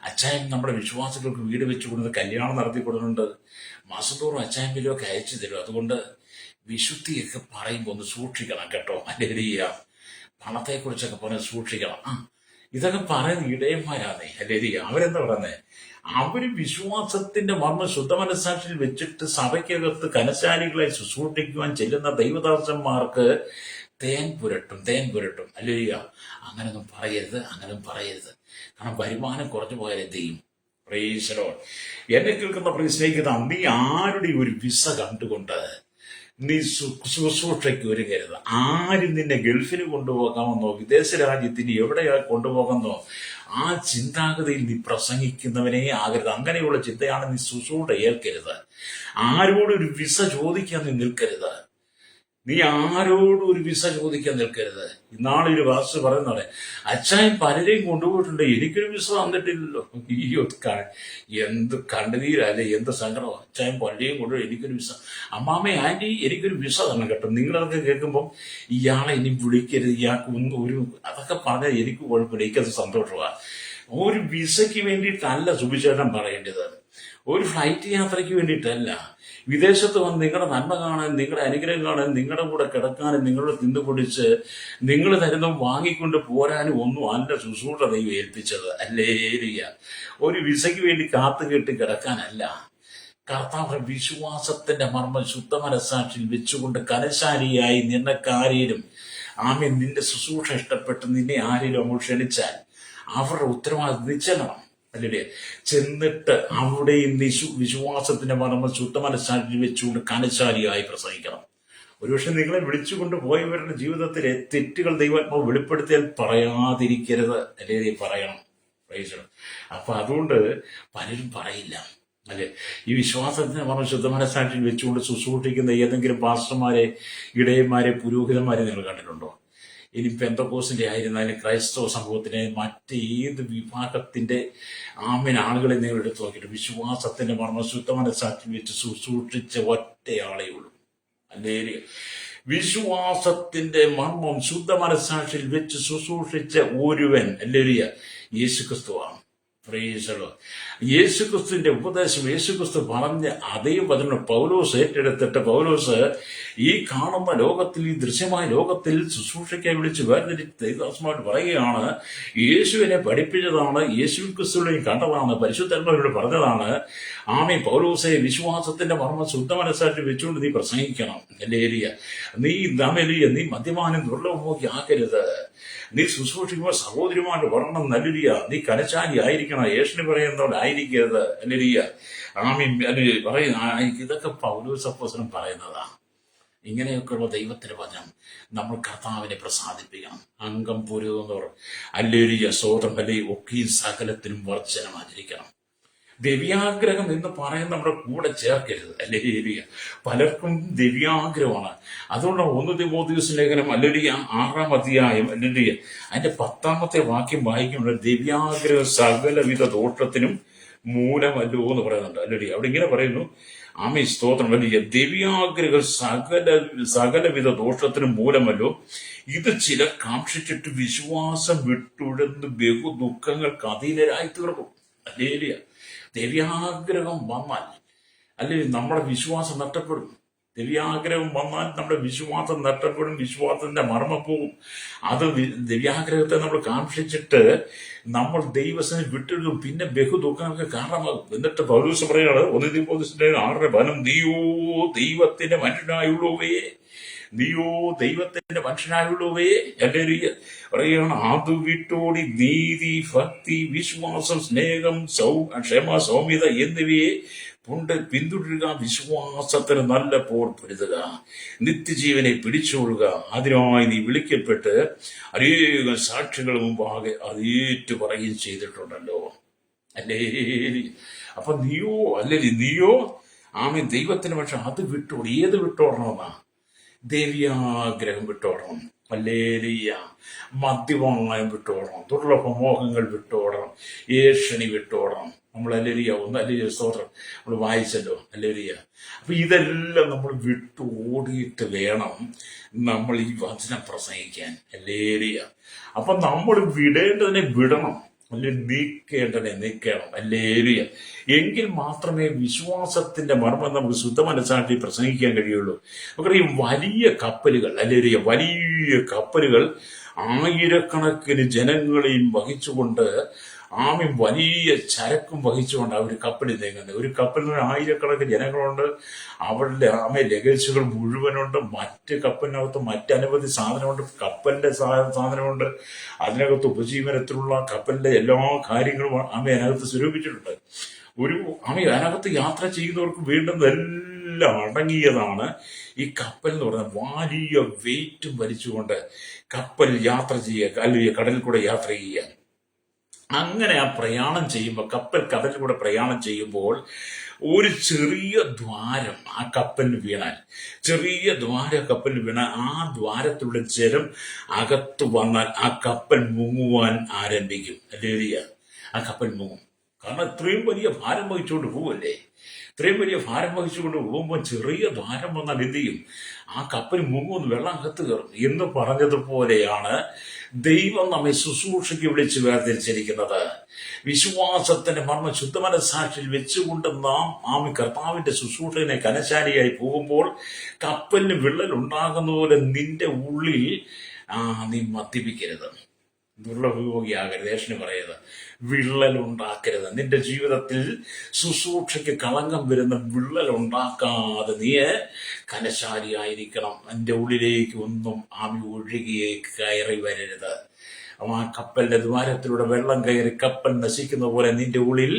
അച്ചായൻ നമ്മുടെ വിശ്വാസികൾക്ക് വീട് വെച്ചു കൊടുത്ത് കല്യാണം നടത്തി കൊടുക്കുന്നുണ്ട്. മാസത്തോറും അച്ചായൻ വിലയൊക്കെ അയച്ചു തരും. അതുകൊണ്ട് വിശുദ്ധിയൊക്കെ പറയുമ്പോൾ ഒന്ന് സൂക്ഷിക്കണം കേട്ടോ. അല്ലേരിയ. പണത്തെക്കുറിച്ചൊക്കെ പറഞ്ഞ് സൂക്ഷിക്കണം. ഇതൊക്കെ പറയുന്ന ഇടയന്മാരാന്നേ. അല്ലേരിയ. അവരെന്താ പറയുന്നത്? അവര് വിശ്വാസത്തിന്റെ മർമ്മ ശുദ്ധ മനസ്സാക്ഷിയിൽ വെച്ചിട്ട് സഭയ്ക്കകത്ത് കനശാലികളായി ശുശ്രൂഷിക്കുവാൻ ചെല്ലുന്ന ദൈവദാസന്മാർക്ക് തേൻ പുരട്ടും. അല്ലേരിയ. അങ്ങനൊന്നും പറയരുത്. കാരണം വരുമാനം കുറഞ്ഞു പോയാൽ എന്ത് ചെയ്യും? Price the Lord. എന്നെ കേൾക്കുന്ന സ്നേഹിത, നീ ആരുടെ ഒരു വിസ കണ്ടുകൊണ്ട് നീ ശുശ്രൂഷയ്ക്ക് ഒരുങ്ങരുത്. ആരും നിന്നെ ഗൾഫിന് കൊണ്ടുപോകാമെന്നോ വിദേശ രാജ്യത്തിന് എവിടെയാ കൊണ്ടുപോകുന്നോ ആ ചിന്താഗതിയിൽ നീ പ്രസംഗിക്കുന്നവനേ ആകരുത്. അങ്ങനെയുള്ള ചിന്തയാണ് നീ ശുശ്രൂഷ ഏൽക്കരുത്. ആരോടും ഒരു വിസ ചോദിക്കാൻ നീ നിൽക്കരുത്. നീ ആരോടും ഒരു വിസ ചോദിക്കാൻ നിൽക്കരുത്. ഇന്നാളൊരു വാസ് പറയുന്നവിടെ, അച്ചായൻ പലരെയും കൊണ്ടുപോയിട്ടുണ്ട്, എനിക്കൊരു വിസ തന്നിട്ടില്ലല്ലോ. അയ്യോ, എന്ത് കണ്ണുനീരല്ലേ, എന്ത് സങ്കടം. അച്ചായൻ പലരെയും കൊണ്ടുപോയി, എനിക്കൊരു വിസ. അമ്മാമ്മ, ആന്റി, എനിക്കൊരു വിസ തന്നെ കേട്ടോ. നിങ്ങളതൊക്കെ കേൾക്കുമ്പോൾ ഇയാളെ ഇനി വിളിക്കരുത്, ഇയാൾക്ക് ഒരു അതൊക്കെ പറഞ്ഞാൽ എനിക്ക് കുഴപ്പമില്ല, എനിക്കത് സന്തോഷമാണ്. ഒരു വിസയ്ക്ക് വേണ്ടിയിട്ടല്ല സുബിചേട്ടൻ പറയേണ്ടത്, ഒരു ഫ്ലൈറ്റ് യാത്രയ്ക്ക് വേണ്ടിയിട്ടല്ല. വിദേശത്ത് വന്ന് നിങ്ങളുടെ നന്മ കാണാൻ, നിങ്ങളുടെ അനുഗ്രഹം കാണാൻ, നിങ്ങളുടെ കൂടെ കിടക്കാനും, നിങ്ങളുടെ തിന്നുപൊടിച്ച് നിങ്ങൾ തരുന്ന വാങ്ങിക്കൊണ്ട് പോരാനും ഒന്നും അല്ല ശുശ്രൂഷ ദൈവം ഏൽപ്പിച്ചത്. അല്ലേലിയ. ഒരു വിസയ്ക്ക് വേണ്ടി കാത്തുകെട്ടി കിടക്കാനല്ല. കർത്താവ് വിശ്വാസത്തിന്റെ മർമ്മം ശുദ്ധ മനസ്സാക്ഷിയിൽ വെച്ചുകൊണ്ട് കലശാലിയായി നിന്നക്കാരേലും ആമേൻ നിന്റെ ശുശ്രൂഷ ഇഷ്ടപ്പെട്ട് നിന്നെ ആരെങ്കിലും നമ്മൾ ക്ഷണിച്ചാൽ അവരുടെ ഉത്തരവാദിത്വം നിശ്ചലണം. അല്ലേ? ചെന്നിട്ട് അവിടെയും വിശ്വാസത്തിന്റെ മർമ്മം ശുദ്ധ മനസ്സാക്ഷി വെച്ചുകൊണ്ട് കനശാലിയായി പ്രസംഗിക്കണം. ഒരുപക്ഷെ നിങ്ങളെ വിളിച്ചുകൊണ്ട് പോയവരുടെ ജീവിതത്തിലെ തെറ്റുകൾ ദൈവാത്മാവ് വെളിപ്പെടുത്തിയാൽ പറയാതിരിക്കരുത്, അല്ലേ? പറയണം. അപ്പൊ അതുകൊണ്ട് പലരും പറയില്ല, അല്ലെ? ഈ വിശ്വാസത്തിന് പറഞ്ഞ ശുദ്ധ മനസ്സാക്ഷി വെച്ചുകൊണ്ട് ശുശ്രൂഷിക്കുന്ന ഏതെങ്കിലും പാസ്റ്റർമാരെ, ഇടയന്മാരെ, പുരോഹിതന്മാരെ നിങ്ങൾ കണ്ടിട്ടുണ്ടോ? ഇനി പെന്തക്കോസിന്റെ ആയിരുന്നാലും ക്രൈസ്തവ സമൂഹത്തിനെ മറ്റേത് വിഭാഗത്തിന്റെ ആളുകളെ നിങ്ങൾ എടുത്തു നോക്കിയിട്ട് വിശ്വാസത്തിന്റെ മർമ്മം ശുദ്ധ മനസ്സാക്ഷി വെച്ച് ശുശ്രൂഷിച്ച ഒറ്റയാളേ ഉള്ളൂ. അല്ലേ? വിശ്വാസത്തിന്റെ മർമ്മം ശുദ്ധ മനസ്സാക്ഷിയിൽ വെച്ച് ശുശ്രൂഷിച്ച ഒരുവൻ, അല്ലേ, യേശുക്രിസ്തുവാണ്. യേശുക്രിസ്തുവിന്റെ ഉപദേശം യേശുക്രിസ്തു പറഞ്ഞ അതേ വചനം പൗലോസ് ഏറ്റെടുത്തിട്ട് പൗലോസ് ഈ കാണുന്ന ലോകത്തിൽ, ഈ ദൃശ്യമായ ലോകത്തിൽ ശുശ്രൂഷയ്ക്കായി വിളിച്ച് വേർതിരിച്ച് പറയുകയാണ്, യേശുവിനെ പഠിപ്പിച്ചതാണ്, യേശു ക്രിസ്തുവിനെ കണ്ടതാണ്, പരിശുദ്ധാത്മാവിനോട് പറഞ്ഞതാണ്. ആമേ പൗലോസെ, വിശ്വാസത്തിന്റെ മർമ്മം ശുദ്ധ മനസ്സാക്കി വെച്ചുകൊണ്ട് നീ പ്രസംഗിക്കണം. അല്ലേലിയ. നീ മദ്യപാനം ദുർലഭം നോക്കി ആക്കരുത്. നീ ശുശ്രൂഷിക്കുമ്പോൾ സഹോദരിമാരുടെ വർണ്ണം നല്ലിയ, നീ കനശാലി ആയിരിക്കണം, യേശുവിന് പറയുന്നതോടെ ആയിരിക്കരുത്. അല്ലിയ. ആമീൻ പറയുന്ന ഇതൊക്കെ പൗലോസ് അപ്പോസ്തലൻ പറയുന്നതാ. ഇങ്ങനെയൊക്കെയുള്ള ദൈവത്തിന്റെ വചനം നമ്മൾ കർത്താവിനെ പ്രസാദിപ്പിക്കണം. അംഗം പുരുന്നവർ അല്ലേലിയ സ്തോത്രം, അല്ലെ ഒക്കെ സകലത്തിനും വർജനം ആചരിക്കണം. ദിവ്യാഗ്രഹം എന്ന് പറയുന്ന നമ്മുടെ കൂടെ ചേർക്കരുത്. അല്ലേലിയ. പലർക്കും ദിവ്യാഗ്രഹമാണ്. അതുകൊണ്ട് 1 തിമോഥെയോസ് ലേഖനം അല്ലേലിയ 6-ാം അധ്യായം അല്ലേലിയ അതിന്റെ 10-ാമത്തെ വാക്യം വായിക്കുമ്പോൾ ദിവ്യാഗ്രഹം സകലവിധ ദോഷത്തിനും മൂലമല്ലോ എന്ന് പറയുന്നുണ്ട്. അല്ലേലിയ. അവിടെ ഇങ്ങനെ പറയുന്നു, ആമേ സ്തോത്രം, വലിയ ദിവ്യാഗ്രഹം സകലവിധ ദോഷത്തിനും മൂലമല്ലോ, ഇത് ചിലർ കാക്ഷിച്ചിട്ട് വിശ്വാസം വിട്ടുഴന്ന് ബഹു ദുഃഖങ്ങൾക്ക് അധീനരായി തീർക്കും. അല്ലേലിയ. ദിവ്യാഗ്രഹം വന്നാൽ അല്ലെങ്കിൽ നമ്മുടെ വിശ്വാസം നഷ്ടപ്പെടും. ദിവ്യാഗ്രഹം വന്നാൽ നമ്മുടെ വിശ്വാസം നഷ്ടപ്പെടും, വിശ്വാസത്തിന്റെ മർമ്മം പോകും. അത് ദിവ്യാഗ്രഹത്തെ നമ്മൾ കാക്ഷിച്ചിട്ട് നമ്മൾ ദൈവസനെ വിട്ടിടും, പിന്നെ ബഹുദുഃഖങ്ങൾക്ക് കാരണമാകും. എന്നിട്ട് പൗലോസ് പറയുകയാണ് 1 തിമോഥെയോസ് 6:1, നീയോ ദൈവത്തിന്റെ മനുഷ്യനായുള്ളവയെ, നീയോ ദൈവത്തിന്റെ മനുഷ്യനായുള്ളവേ, എല്ലാവരും പറയുകയാണ്, അത് വിട്ടോടി നീതി, ഭക്തി, വിശ്വാസം, സ്നേഹം, ക്ഷമ, സൗമ്യത എന്നിവയെ പിന്തുടരുക. വിശ്വാസത്തിന് നല്ല പോർ പൊരുതുക, നിത്യജീവനെ പിടിച്ചോളുക. അതിനായി നീ വിളിക്കപ്പെട്ട് അനേകം സാക്ഷികൾ മുമ്പാകെ അത് ഏറ്റു പറയുകയും ചെയ്തിട്ടുണ്ടല്ലോ. അല്ലേ? അപ്പൊ നീയോ ആമേ ദൈവത്തിന് പക്ഷെ അത് വിട്ടോടി. ഏത് വിട്ടോടണമെന്നാ? ദിവ്യാഗ്രഹം വിട്ടോടണം. അല്ലേലിയ. മദ്യപാനം വിട്ടോടണം, ദുർലഭ മോഹങ്ങൾ വിട്ടോടണം, ഏഷണി വിട്ടോടണം. നമ്മൾ അല്ലേലിയ അല്ലേലിയ സ്തോത്രം നമ്മൾ വായിച്ചല്ലോ. അല്ലേലിയ. അപ്പൊ ഇതെല്ലാം നമ്മൾ വിട്ടോടിയിട്ട് വേണം നമ്മൾ ഈ വചനം പ്രസംഗിക്കാൻ. അല്ലേലിയ. അപ്പൊ നമ്മൾ വിടേണ്ടതിനെ വിടണം, അല്ലെ നീക്കേണ്ടതിനെ നീക്കണം. അല്ലേലിയ. എങ്കിൽ മാത്രമേ വിശ്വാസത്തിന്റെ മർമ്മം നമുക്ക് ശുദ്ധ മനസ്സാക്കി പ്രസംഗിക്കാൻ കഴിയുള്ളൂ. നമുക്കറിയാം, വലിയ കപ്പലുകൾ, അല്ലേലിയ, വലിയ കപ്പലുകൾ ആയിരക്കണക്കിന് ജനങ്ങളെയും വഹിച്ചുകൊണ്ട് ആമീൻ വലിയ ചരക്കും വഹിച്ചുകൊണ്ട് അവർ കപ്പലിൽ നീങ്ങുന്നത്. ഒരു കപ്പലിൽ ആയിരക്കണക്കിന് ജനങ്ങളുണ്ട്. അവരുടെ ലഗേജുകൾ മുഴുവനുണ്ട്. മറ്റ് കപ്പലിനകത്ത് മറ്റനവധി സാധനമുണ്ട്. കപ്പലിന്റെ സാധനമുണ്ട്. അതിനകത്ത് ഉപജീവനത്തിലുള്ള കപ്പലിന്റെ എല്ലാ കാര്യങ്ങളും അതിനകത്ത് സ്വരൂപിച്ചിട്ടുണ്ട്. അതിനകത്ത് യാത്ര ചെയ്യുന്നവർക്ക് വേണ്ടുന്നതെല്ലാം അടങ്ങിയതാണ് ഈ കപ്പൽ എന്ന് പറയുന്നത്. വലിയ വെയിറ്റും വലിച്ചുകൊണ്ട് കപ്പൽ യാത്ര ചെയ്യുക, അല്ലെങ്കിൽ കടലിൽ കൂടെ യാത്ര ചെയ്യുക. അങ്ങനെ ആ പ്രയാണം ചെയ്യുമ്പോൾ, കപ്പൽ കടലിൽ കൂടെ പ്രയാണം ചെയ്യുമ്പോൾ ഒരു ചെറിയ ദ്വാരം ആ കപ്പലിന് വീണാൽ, കപ്പലിന് വീണാൽ ആ ദ്വാരത്തിലൂടെ ജലം അകത്ത് വന്നാൽ ആ കപ്പൽ മുങ്ങുവാൻ ആരംഭിക്കും. അല്ലേ? ആ കപ്പൽ മുങ്ങും. കാരണം ഇത്രയും വലിയ ഭാരം വഹിച്ചുകൊണ്ട് പോവല്ലേ. ഇത്രയും വലിയ ഭാരം വഹിച്ചുകൊണ്ട് പോകുമ്പോൾ ചെറിയ ദ്വാരം വന്നാൽ എന്ത് ചെയ്യും? ആ കപ്പൽ മുങ്ങുമെന്ന്, വെള്ളം അകത്ത് കയറും എന്ന് പറഞ്ഞതുപോലെയാണ് ദൈവം നമ്മെ ശുശ്രൂഷയ്ക്ക് വിളിച്ച് വേർതിരിച്ചിരിക്കുന്നത്. വിശ്വാസത്തിന്റെ മർമ്മ ശുദ്ധമനസാക്ഷിയിൽ വെച്ചുകൊണ്ട് നാം കർത്താവിന്റെ ശുശ്രൂഷനെ കനശാലിയായി പോകുമ്പോൾ കപ്പലിന് വിള്ളൽ ഉണ്ടാകുന്ന പോലെ നിന്റെ ഉള്ളിൽ നീ മദ്യപിക്കരുത്, ദുർലഭോഗിയാകരുത്. യേശുവിന് പറയുന്നത് വിള്ളൽ ഉണ്ടാക്കരുത്. നിന്റെ ജീവിതത്തിൽ ശുശ്രൂഷയ്ക്ക് കളങ്കം വരുന്ന വിള്ളൽ ഉണ്ടാക്കാതെ നീ കനശാലിയായിരിക്കണം. എൻ്റെ ഉള്ളിലേക്ക് ഒന്നും ഒഴുകി കയറി വരരുത്. ആ കപ്പലിന്റെ ദ്വാരത്തിലൂടെ വെള്ളം കയറി കപ്പൽ നശിക്കുന്ന പോലെ നിന്റെ ഉള്ളിൽ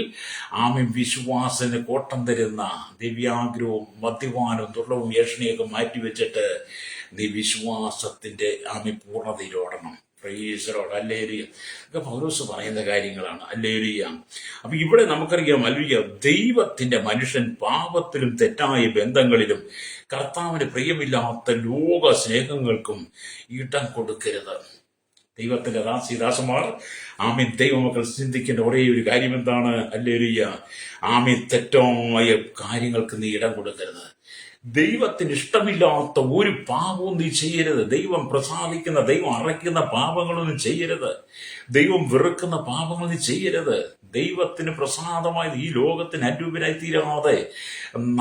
വിശ്വാസത്തിന് കോട്ടം തരുന്ന ദിവ്യാഗ്രഹവും മദ്യപാനവും ദുർലഭവും യേശുവിനെയൊക്കെ മാറ്റിവെച്ചിട്ട് നീ വിശ്വാസത്തിന്റെ പൂർണ്ണതയിലോടണം. ഹല്ലേലൂയ. ഇതൊക്കെ പൗലോസ് പറയുന്ന കാര്യങ്ങളാണ്. ഹല്ലേലൂയ. അപ്പൊ ഇവിടെ നമുക്കറിയാം, ഹല്ലേലൂയ, ദൈവത്തിന്റെ മനുഷ്യൻ പാപത്തിലും തെറ്റായ ബന്ധങ്ങളിലും കർത്താവിന് പ്രിയമില്ലാത്ത ലോക സ്നേഹങ്ങൾക്കും ഇടം കൊടുക്കരുത്. ദൈവത്തിന്റെ ദാസന്മാർ ദൈവമക്കൾ ചിന്തിക്കേണ്ട ഒരേ ഒരു കാര്യം എന്താണ്? ഹല്ലേലൂയ. തെറ്റായ കാര്യങ്ങൾക്ക് നീ ഇടം കൊടുക്കരുത്. ദൈവത്തിന് ഇഷ്ടമില്ലാത്ത ഒരു പാപവും നീ ചെയ്യരുത്. ദൈവം പ്രസാദിക്കുന്ന, ദൈവം അറയ്ക്കുന്ന പാപങ്ങളൊന്നും ചെയ്യരുത്. ദൈവം വെറുക്കുന്ന പാപങ്ങൾ നീ ചെയ്യരുത്. ദൈവത്തിന് പ്രസാദമായി ഈ ലോകത്തിന് അനുരൂപനായി തീരാതെ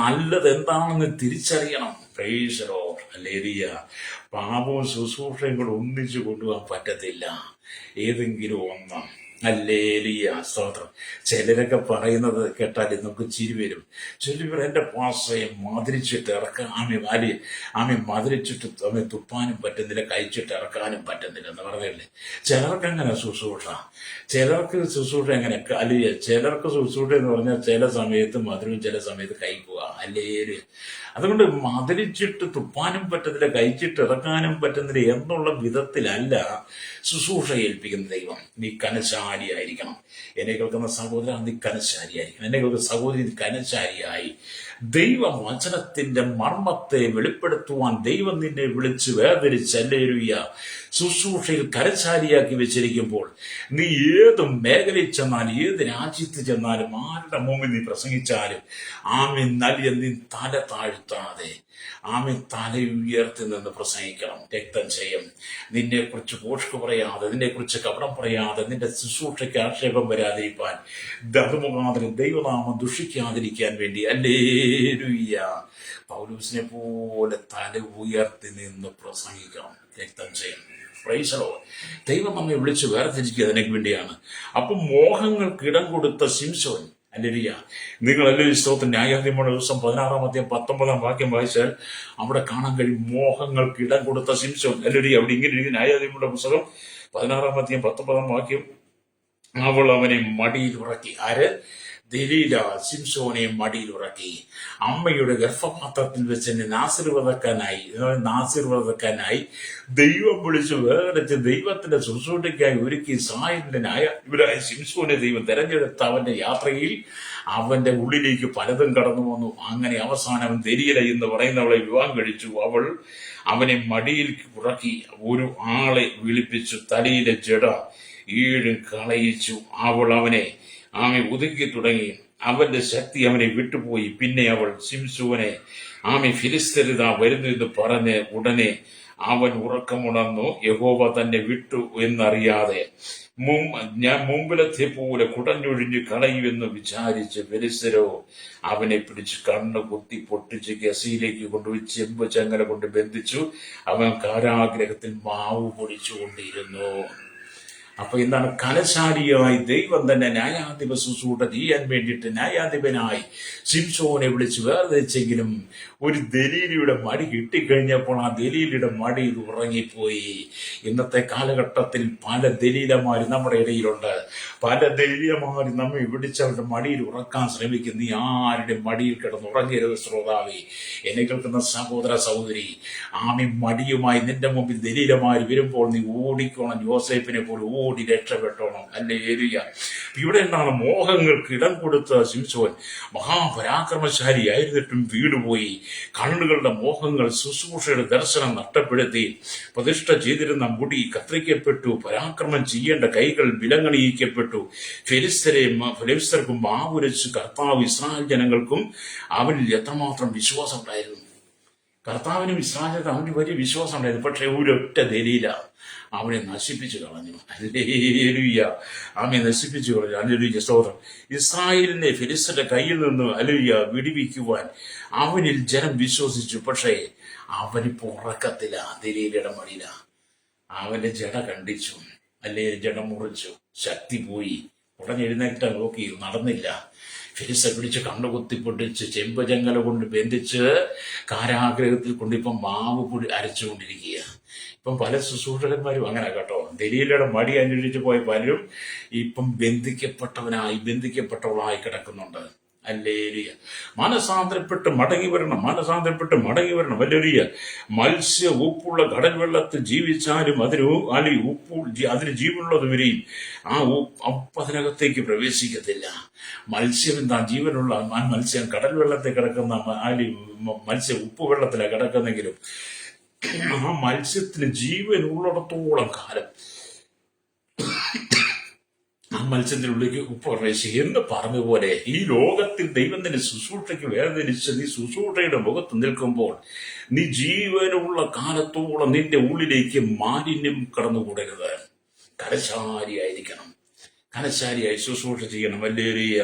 നല്ലത് എന്താണെന്ന് തിരിച്ചറിയണം. Price the Lord. ഹല്ലേലൂയ. പാപവും ശുശ്രൂഷയും കൂടെ ഒന്നിച്ചു കൊണ്ടുപോകാൻ പറ്റത്തില്ല. ഏതെങ്കിലും ഒന്ന്. ഹല്ലേലൂയ. സ്തോത്രം. ചിലരൊക്കെ പറയുന്നത് കേട്ടാൽ നമുക്ക് ചിരി വരും. ചിലവർ എൻ്റെ പാസയെ മധുരിച്ചിട്ട് ഇറക്കാൻ മധുരിച്ചിട്ട് തുപ്പാനും പറ്റുന്നില്ല, കഴിച്ചിട്ട് ഇറക്കാനും പറ്റുന്നില്ല എന്ന് പറഞ്ഞില്ലേ. ചിലർക്ക് അങ്ങനെ ശുശ്രൂഷ, ചിലർക്ക് ശുശ്രൂഷ എങ്ങനെ അല്ലെ. ചിലർക്ക് ശുശ്രൂഷ എന്ന് പറഞ്ഞാൽ ചില സമയത്ത് മധുരവും ചില സമയത്ത് കഴിക്കുക. ഹല്ലേലൂയ. അതുകൊണ്ട് മധുരിച്ചിട്ട് തുപ്പാനും പറ്റത്തില്ല, കഴിച്ചിട്ട് ഇറക്കാനും പറ്റുന്നില്ല എന്നുള്ള വിധത്തിലല്ല ശുശ്രൂഷ ഏൽപ്പിക്കുന്ന ദൈവം. നീ കനശാലിയായിരിക്കണം. എന്നെ കേൾക്കുന്ന സഹോദര, നീ കനശാലിയായിരിക്കണം. എന്നെ കേൾക്കുന്ന സഹോദരി, കനശാലിയായി ദൈവവചനത്തിന്റെ മർമ്മത്തെ വെളിപ്പെടുത്തുവാൻ ദൈവം നിന്നെ വിളിച്ച് വേർതിരിച്ച് ഹല്ലേലൂയ ശുശ്രൂഷയിൽ കരശാലിയാക്കി വെച്ചിരിക്കുമ്പോൾ നീ ഏത് മേഖലയിൽ ചെന്നാലും, ഏത് രാജ്യത്ത് ചെന്നാലും, ആരുടെ മുമ്പിൽ നീ പ്രസംഗിച്ചാലും നൽകിയ നീ തല താഴ്ത്താതെ തല ഉയർത്തി നിന്ന് പ്രസംഗിക്കണം. രക്തം ചെയ്യും. നിന്നെ കുറിച്ച് പോഷ്ക്ക് പറയാതെ, നിന്നെ കുറിച്ച് കപടം പറയാതെ, നിന്റെ ശുശ്രൂഷയ്ക്ക് ആക്ഷേപം വരാതിരിക്കാൻ, ദഹമുഖാന്തരം ദൈവനാമം ദുഷിക്കാതിരിക്കാൻ വേണ്ടി ഹല്ലേലൂയ പൗലോസിനെ പോലെ തല ഉയർത്തി നിന്ന് പ്രസംഗിക്കണം. രക്തം ചെയ്യണം. Price the Lord. ദൈവം നമ്മെ വിളിച്ച് വേർതിരിക്കുക അതിനു വേണ്ടിയാണ്. അപ്പൊ മോഹങ്ങൾക്ക് ഇടം കൊടുത്ത ശിംശോൻ, ഹല്ലേലൂയ, നിങ്ങൾ എല്ലാവരും സ്തോത്രം. ന്യായാധിപന്മാരുടെ ദിവസം 16-ാം അധ്യായം 19-ാം വാക്യം വായിച്ചാൽ അവിടെ കാണാൻ കഴിയും മോഹങ്ങൾക്ക് ഇടം കൊടുത്ത ശിംശോൻ. ഹല്ലേലൂയ. അവിടെ ഇങ്ങനെ ന്യായാധിപന്മാരുടെ പുസ്തകം 16-ാം അധ്യായം 19-ാം വാക്യം, അവൾ അവനെ മടിയിൽ ഉറക്കി. ആര്? ദലീല ശിംശോനെ മടിയിൽ ഉറക്കി. അമ്മയുടെ ഗർഭപാത്രത്തിൽ വെച്ച് നാസിർവദക്കാനായി ദൈവം വിളിച്ച് വേർതിരിച്ച് ദൈവത്തിന്റെ ശുശ്രൂഷയ്ക്കായി ഒരുക്കി സായന്തനായ ഇവരായ ശിംശോനെ ദൈവം തെരഞ്ഞെടുത്ത അവന്റെ യാത്രയിൽ അവന്റെ ഉള്ളിലേക്ക് പലതും കടന്നു വന്നു. അങ്ങനെ അവസാനം ദലീല എന്ന് പറയുന്നവളെ വിവാഹം കഴിച്ചു. അവൾ അവനെ മടിയിൽ ഉറക്കി ഒരു ആളെ വിളിപ്പിച്ചു. തലയിലെ ജട 7 കളയിച്ചു. അവൾ അവനെ ഒതുക്കി തുടങ്ങി. അവന്റെ ശക്തി അവനെ വിട്ടുപോയി. പിന്നെ അവൾ ശിംശോനെ ഫിലിസ്ത്യരിതാ വരുന്നു എന്ന് പറഞ്ഞ് ഉടനെ അവൻ ഉറക്കമുണർന്നു. യഹോവ തന്നെ വിട്ടു എന്നറിയാതെ ഞാൻ മുമ്പിലത്തെ പോലെ കുടഞ്ഞൊഴിഞ്ഞ് കളയുമെന്ന് വിചാരിച്ച് ഫിലിസ്ത്യരോ അവനെ പിടിച്ച് കണ്ണ് കുത്തി പൊട്ടിച്ച് ഗസയിലേക്ക് കൊണ്ടുപോയി ചെമ്പ് ചങ്ങല കൊണ്ട് ബന്ധിച്ചു. അവൻ കാരാഗ്രഹത്തിൽ മാവ് പൊടിച്ചുകൊണ്ടിരുന്നു. അപ്പൊ എന്താണ്? കലശാലിയായി ദൈവം തന്നെ ന്യായാധിപ ശുശ്രൂഷ ചെയ്യാൻ വേണ്ടിയിട്ട് ന്യായാധിപനായി ശിംശോനെ വിളിച്ച് വേർതിരിച്ചെങ്കിലും ഒരു ദലീലിയുടെ മടി കിട്ടിക്കഴിഞ്ഞപ്പോൾ ആ ദലീലിയുടെ മടി ഉറങ്ങിപ്പോയി. ഇന്നത്തെ കാലഘട്ടത്തിൽ പല ദലീലമാര് നമ്മുടെ ഇടയിലുണ്ട്. പല ദലീലമാര് നമ്മെ വിളിച്ചവരുടെ മടിയിൽ ഉറക്കാൻ ശ്രമിക്കും. നീ ആരുടെ മടിയിൽ കിടന്നുറങ്ങരുത് ശ്രോതാവേ, എന്നെ കേൾക്കുന്ന സഹോദര സഹോദരി. ആമി മടിയുമായി നിന്റെ മുമ്പിൽ ദലീലമാര് വരുമ്പോൾ നീ ഓടിക്കോണം. യോസേപ്പിനെ പോലെ ഓടി രക്ഷപ്പെട്ടോണം. ഹല്ലേലൂയ. ഇവിടെ എന്താണ്? മോഹങ്ങൾക്ക് ഇടം കൊടുത്ത ശിംശോൻ മഹാപരാക്രമശാലിയായിരുന്നിട്ടും വീടുപോയി. കണ്ണുകളുടെ മോഹങ്ങൾ ശുശ്രൂഷയുടെ ദർശനം നഷ്ടപ്പെടുത്തി. പ്രതിഷ്ഠ ചെയ്തിരുന്ന മുടി കത്രിക്കപ്പെട്ടു. പരാക്രമം ചെയ്യേണ്ട കൈകൾ വിലങ്ങണിയിക്കപ്പെട്ടു. ഫെലിസ്തർക്കും മാവുരച്ച് കർത്താവ് ഇസ്രായേൽ ജനങ്ങൾക്കും അവനിൽ എത്രമാത്രം വിശ്വാസം ഉണ്ടായിരുന്നു. കർത്താവിനും ഇസ്രായേൽ അവന് വലിയ വിശ്വാസം ഉണ്ടായിരുന്നു. പക്ഷെ ഒരൊറ്റ ദലീല അവനെ നശിപ്പിച്ചു കളഞ്ഞു. ഹല്ലേലൂയ. അവനെ നശിപ്പിച്ചു കളഞ്ഞു. ഹല്ലേലൂയ, സ്തോത്രം. ഇസ്രായേലിനെ ഫെലിസ്തരുടെ കയ്യിൽ നിന്ന് ഹല്ലേലൂയ വിടുവിക്കുവാൻ അവനിൽ ജനം വിശ്വസിച്ചു. പക്ഷേ അവനിപ്പോ ഉറക്കത്തില്ല, ദലീലയുടെ മടിയില. അവന്റെ ജട കണ്ടിച്ചു, അല്ലേ ജട മുറിച്ചു, ശക്തി പോയി. ഉടനെഴുന്നേറ്റ് നോക്കി, നടന്നില്ല. ഫിലിസ്തർ പിടിച്ച് കണ്ണുകുത്തി പൊട്ടിച്ച് ചെമ്പചങ്ങല കൊണ്ട് ബന്ധിച്ച് കാരാഗ്രഹത്തിൽ കൊണ്ടിപ്പം മാവ് പൊടി അരച്ചുകൊണ്ടിരിക്കുക. ഇപ്പം പല ശുശ്രൂഷകന്മാരും അങ്ങനെ കേട്ടോ. ദലീലയുടെ മടി അന്വേഷിച്ച് പോയ പലരും ഇപ്പം ബന്ധിക്കപ്പെട്ടവളായി കിടക്കുന്നുണ്ട്. ഹല്ലേലൂയ. മാനസാന്തരപ്പെട്ട് മടങ്ങി വരണം. ഹല്ലേലൂയ. മത്സ്യ ഉപ്പുള്ള കടൽ വെള്ളത്തിൽ ജീവിച്ചാലും അതിന് ജീവനുള്ളത് വരെയും ആ ഉപ്പ് അതിനകത്തേക്ക് പ്രവേശിക്കത്തില്ല. മത്സ്യം എന്താ? ജീവനുള്ള മത്സ്യം കടൽ വെള്ളത്തിൽ കിടക്കുന്ന മത്സ്യം ഉപ്പ് വെള്ളത്തിലാണ് കിടക്കുന്നെങ്കിലും ആ മത്സ്യത്തിന് ജീവൻ ഉള്ളിടത്തോളം കാലം ആ മത്സ്യത്തിനുള്ളിലേക്ക് ഉപ്പ് പ്രവേശിക്കും എന്ന് പറഞ്ഞ പോലെ ഈ ലോകത്തിൽ ദൈവം തന്നെ ശുശ്രൂഷയ്ക്ക് വേർതിരിച്ച് നീ ശുശ്രൂഷയുടെ മുഖത്ത് നിൽക്കുമ്പോൾ നീ ജീവനുള്ള കാലത്തോളം നിന്റെ ഉള്ളിലേക്ക് മാലിന്യം കടന്നുകൂടരുത്. കലശാലിയായിരിക്കണം. കലശാലിയായി ശുശ്രൂഷ ചെയ്യണം. ഹല്ലേലൂയ.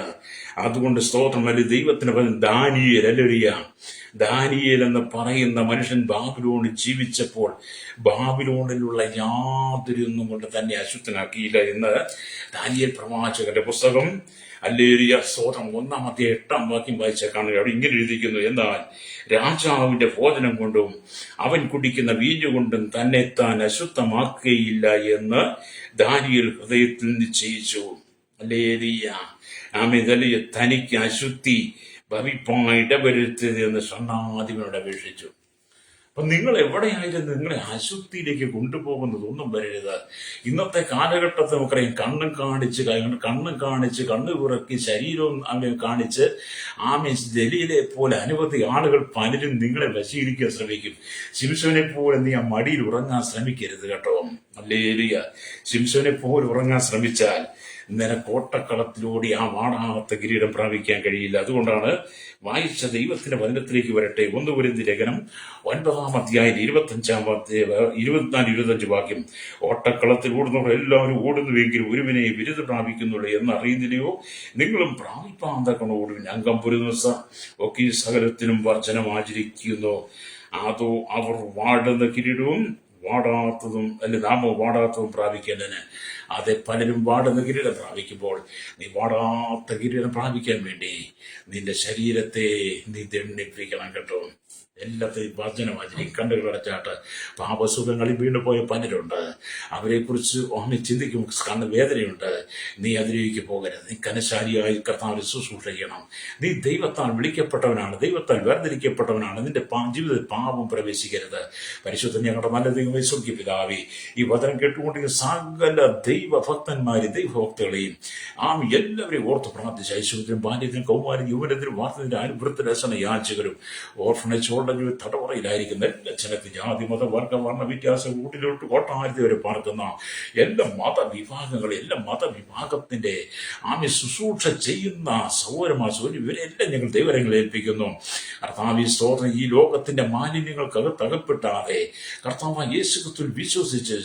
അതുകൊണ്ട് സ്തോത്രം. അല്ലെങ്കിൽ ദൈവത്തിന് പറയുന്നത് ദാനിയേൽ. ഹല്ലേലൂയ. ദാനിയേൽ എന്ന് പറയുന്ന മനുഷ്യൻ ബാബിലോണിൽ ജീവിച്ചപ്പോൾ ബാബിലോണിലുള്ള യാതൊരൊന്നും കൊണ്ട് തന്നെ അശുദ്ധനാക്കിയില്ല എന്ന് ദാനിയേൽ പ്രവാചകന്റെ പുസ്തകം ഹല്ലേലൂയ സ്തോത്രം 1:8 വായിച്ചാൽ കാണുക. അവിടെ ഇങ്ങനെ എഴുതിയിരിക്കുന്നു: എന്നാൽ രാജാവിന്റെ ഭോജനം കൊണ്ടും അവൻ കുടിക്കുന്ന വീഞ്ഞു കൊണ്ടും തന്നെ താൻ അശുദ്ധമാക്കുകയില്ല എന്ന് ദാനിയേൽ ഹൃദയത്തിൽ നിശ്ചയിച്ചു. ഹല്ലേലൂയ. ആമേൻ. തനിക്ക് അശുദ്ധി ഭവിപ്പാൻ ഇടവരുത്തരുത് എന്ന് ഷണ്ഡാധിപനോട് അപേക്ഷിച്ചു. അപ്പൊ നിങ്ങൾ എവിടെയായാലും നിങ്ങളെ അശുദ്ധിയിലേക്ക് കൊണ്ടുപോകുന്നത് ഒന്നും വരരുത്. ഇന്നത്തെ കാലഘട്ടത്തിൽ നമുക്കറിയാം, കണ്ണും കാണിച്ച് കണ്ണു പിറക്കി ശരീരവും അവനെ കാണിച്ച് ദലീലെ പോലെ അനവധി ആളുകൾ പലരും നിങ്ങളെ വശീകരിക്കാൻ ശ്രമിക്കും. ശിംശോനെ പോലെ നീ ആ മടിയിൽ ഉറങ്ങാൻ ശ്രമിക്കരുത് കേട്ടോ. ഹല്ലേലൂയ. ശിംശോനെ പോലെ ഉറങ്ങാൻ ശ്രമിച്ചാൽ നിനക്ക് ഓട്ടക്കളത്തിലൂടെ ആ വാടാത്ത കിരീടം പ്രാപിക്കാൻ കഴിയില്ല. അതുകൊണ്ടാണ് വായിച്ച ദൈവത്തിന്റെ വചനത്തിലേക്ക് വരട്ടെ. 1 കൊരിന്ത്യർ ലേഖനം 9-ാം 24-25 വാക്യം: ഓട്ടക്കളത്തിൽ ഓടുന്നവർ എല്ലാവരും ഓടുന്നുവെങ്കിലും ഒരുവിനെ ബിരുദ പ്രാപിക്കുന്നുള്ളൂ എന്ന് അറിയുന്നില്ലയോ? നിങ്ങളും പ്രാപിപ്പാന്തക്കണം ഓടുവിൻ. അംഗം പുരുന്ന ഒക്കെ സകലത്തിനും വർജനം ആചരിക്കുന്നു. അതോ അവർ വാടുന്ന കിരീടവും നാമോ വാടാത്തതും പ്രാപിക്കേണ്ടതിന്. അതെ, പലരും വാടുന്ന കിരീടം പ്രാപിക്കുമ്പോൾ നീ വാടാത്ത കിരീടം പ്രാപിക്കാൻ വേണ്ടി നിന്റെ ശരീരത്തെ നീ ദണ്ഡിപ്പിക്കണം കേട്ടോ. എല്ലാത്തെയും വർജനമാചരി. കണ്ടുകൾ അടച്ചാട്ട് പാപസുഖങ്ങളിൽ വീണ്ടുപോയ പലരുണ്ട്. അവരെ കുറിച്ച് ചിന്തിക്കും, കണ്ണ് വേദനയുണ്ട്. നീ അതിലേക്ക് പോകരുത്. നീ കനശാലിയായി കർത്താവിനെ ശുശ്രൂഷ ചെയ്യണം. നീ ദൈവത്താൽ വിളിക്കപ്പെട്ടവനാണ്, ദൈവത്താൽ വേർതിരിക്കപ്പെട്ടവനാണ്. നിന്റെ ജീവിതത്തിൽ പാപം പ്രവേശിക്കരുത്. പരിശുദ്ധ ഞങ്ങളുടെ നല്ല ദൈവമേ, സ്വർഗ്ഗീയ പിതാവേ, ഈ വചനം കേട്ടുകൊണ്ടിരിക്കുന്ന സകല ദൈവഭക്തന്മാരെയും ദൈവഭക്തകളെയും എല്ലാവരെയും ഓർത്ത് പ്രാർത്ഥിച്ച് ഐശ്വര്യത്തിനും ബാല്യത്തിനും കൗമാരം യൗവനത്തിനും വാർത്തത്തിന്റെ വൃദ്ധരസന യാചകരും ഓർഫണേജ് തടവറയിലായിരിക്കുന്ന എല്ലാ ജനത്തിൽ ജാതി മത വർഗ വർണ്ണ വ്യത്യാസം കൂട്ടിലോട്ട് കോട്ടായിരത്തി വരെ പാർക്കുന്ന എല്ലാ മതവിഭാഗത്തിന്റെ ശുശ്രൂഷ ചെയ്യുന്ന സൗരമാസം ഇവരെല്ലാം ഞങ്ങൾ ദൈവരങ്ങളെ ഏൽപ്പിക്കുന്നു. കർത്താവ് സ്തോത്രം. ഈ ലോകത്തിന്റെ മാലിന്യങ്ങൾക്കകത്തകപ്പെട്ടാതെ കർത്താവ് യേശുക്രിസ്തുവിൽ വിശ്വസിച്ച്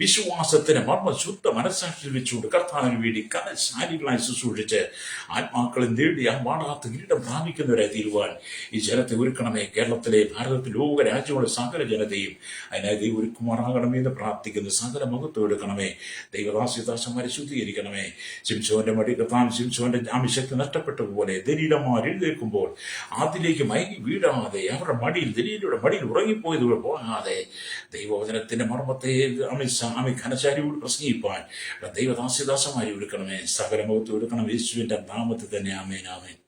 വിശ്വാസത്തിന് മർമ്മ ശുദ്ധ മനസ്സാക്ഷിയിൽ വെച്ചുകൊണ്ട് കർത്താവിന് വേണ്ടി കലശാലികളായി ശുശ്രൂഷിച്ച് ആത്മാക്കളെ നേടി ആ വാടാത്ത കിരീടം പ്രാപിക്കുന്നവരായി തീരുവാൻ ഈ ജനത്തെ ഒരുക്കണമേ. കേരളത്തിലെ ഭാരതത്തിൽ ലോക രാജ്യങ്ങളുടെ സകല ജനതയും അതിനായി ദൈവം ഒരുക്കുമാറാകണമേ എന്ന് പ്രാർത്ഥിക്കുന്നു. സകല മഹത്വം എടുക്കണമേ. ദൈവദാസിദാസന്മാരെ ശുദ്ധീകരിക്കണമേ. ശിംശോന്റെ മടി കത്താൻ ശിംശോന്റെ ആമിശക്തി നഷ്ടപ്പെട്ടതുപോലെ ദലീലമാർ എഴുന്നേൽക്കുമ്പോൾ അതിലേക്ക് മയങ്ങി വീഴാതെ അവരുടെ മടിയിൽ ദലീലയുടെ മടിയിൽ ഉറങ്ങിപ്പോയതുപോലെ പോകാതെ ദൈവവചനത്തിന്റെ മർമ്മത്തെ ഘനശാരിയോട് പ്രസംഗിപ്പാൻ ദൈവദാസിദാസന്മാരെ എടുക്കണമേ. സകല മഹത്വം എടുക്കണം യേശുവിന്റെ നാമത്തിൽ തന്നെ. ആമേൻ, ആമേൻ.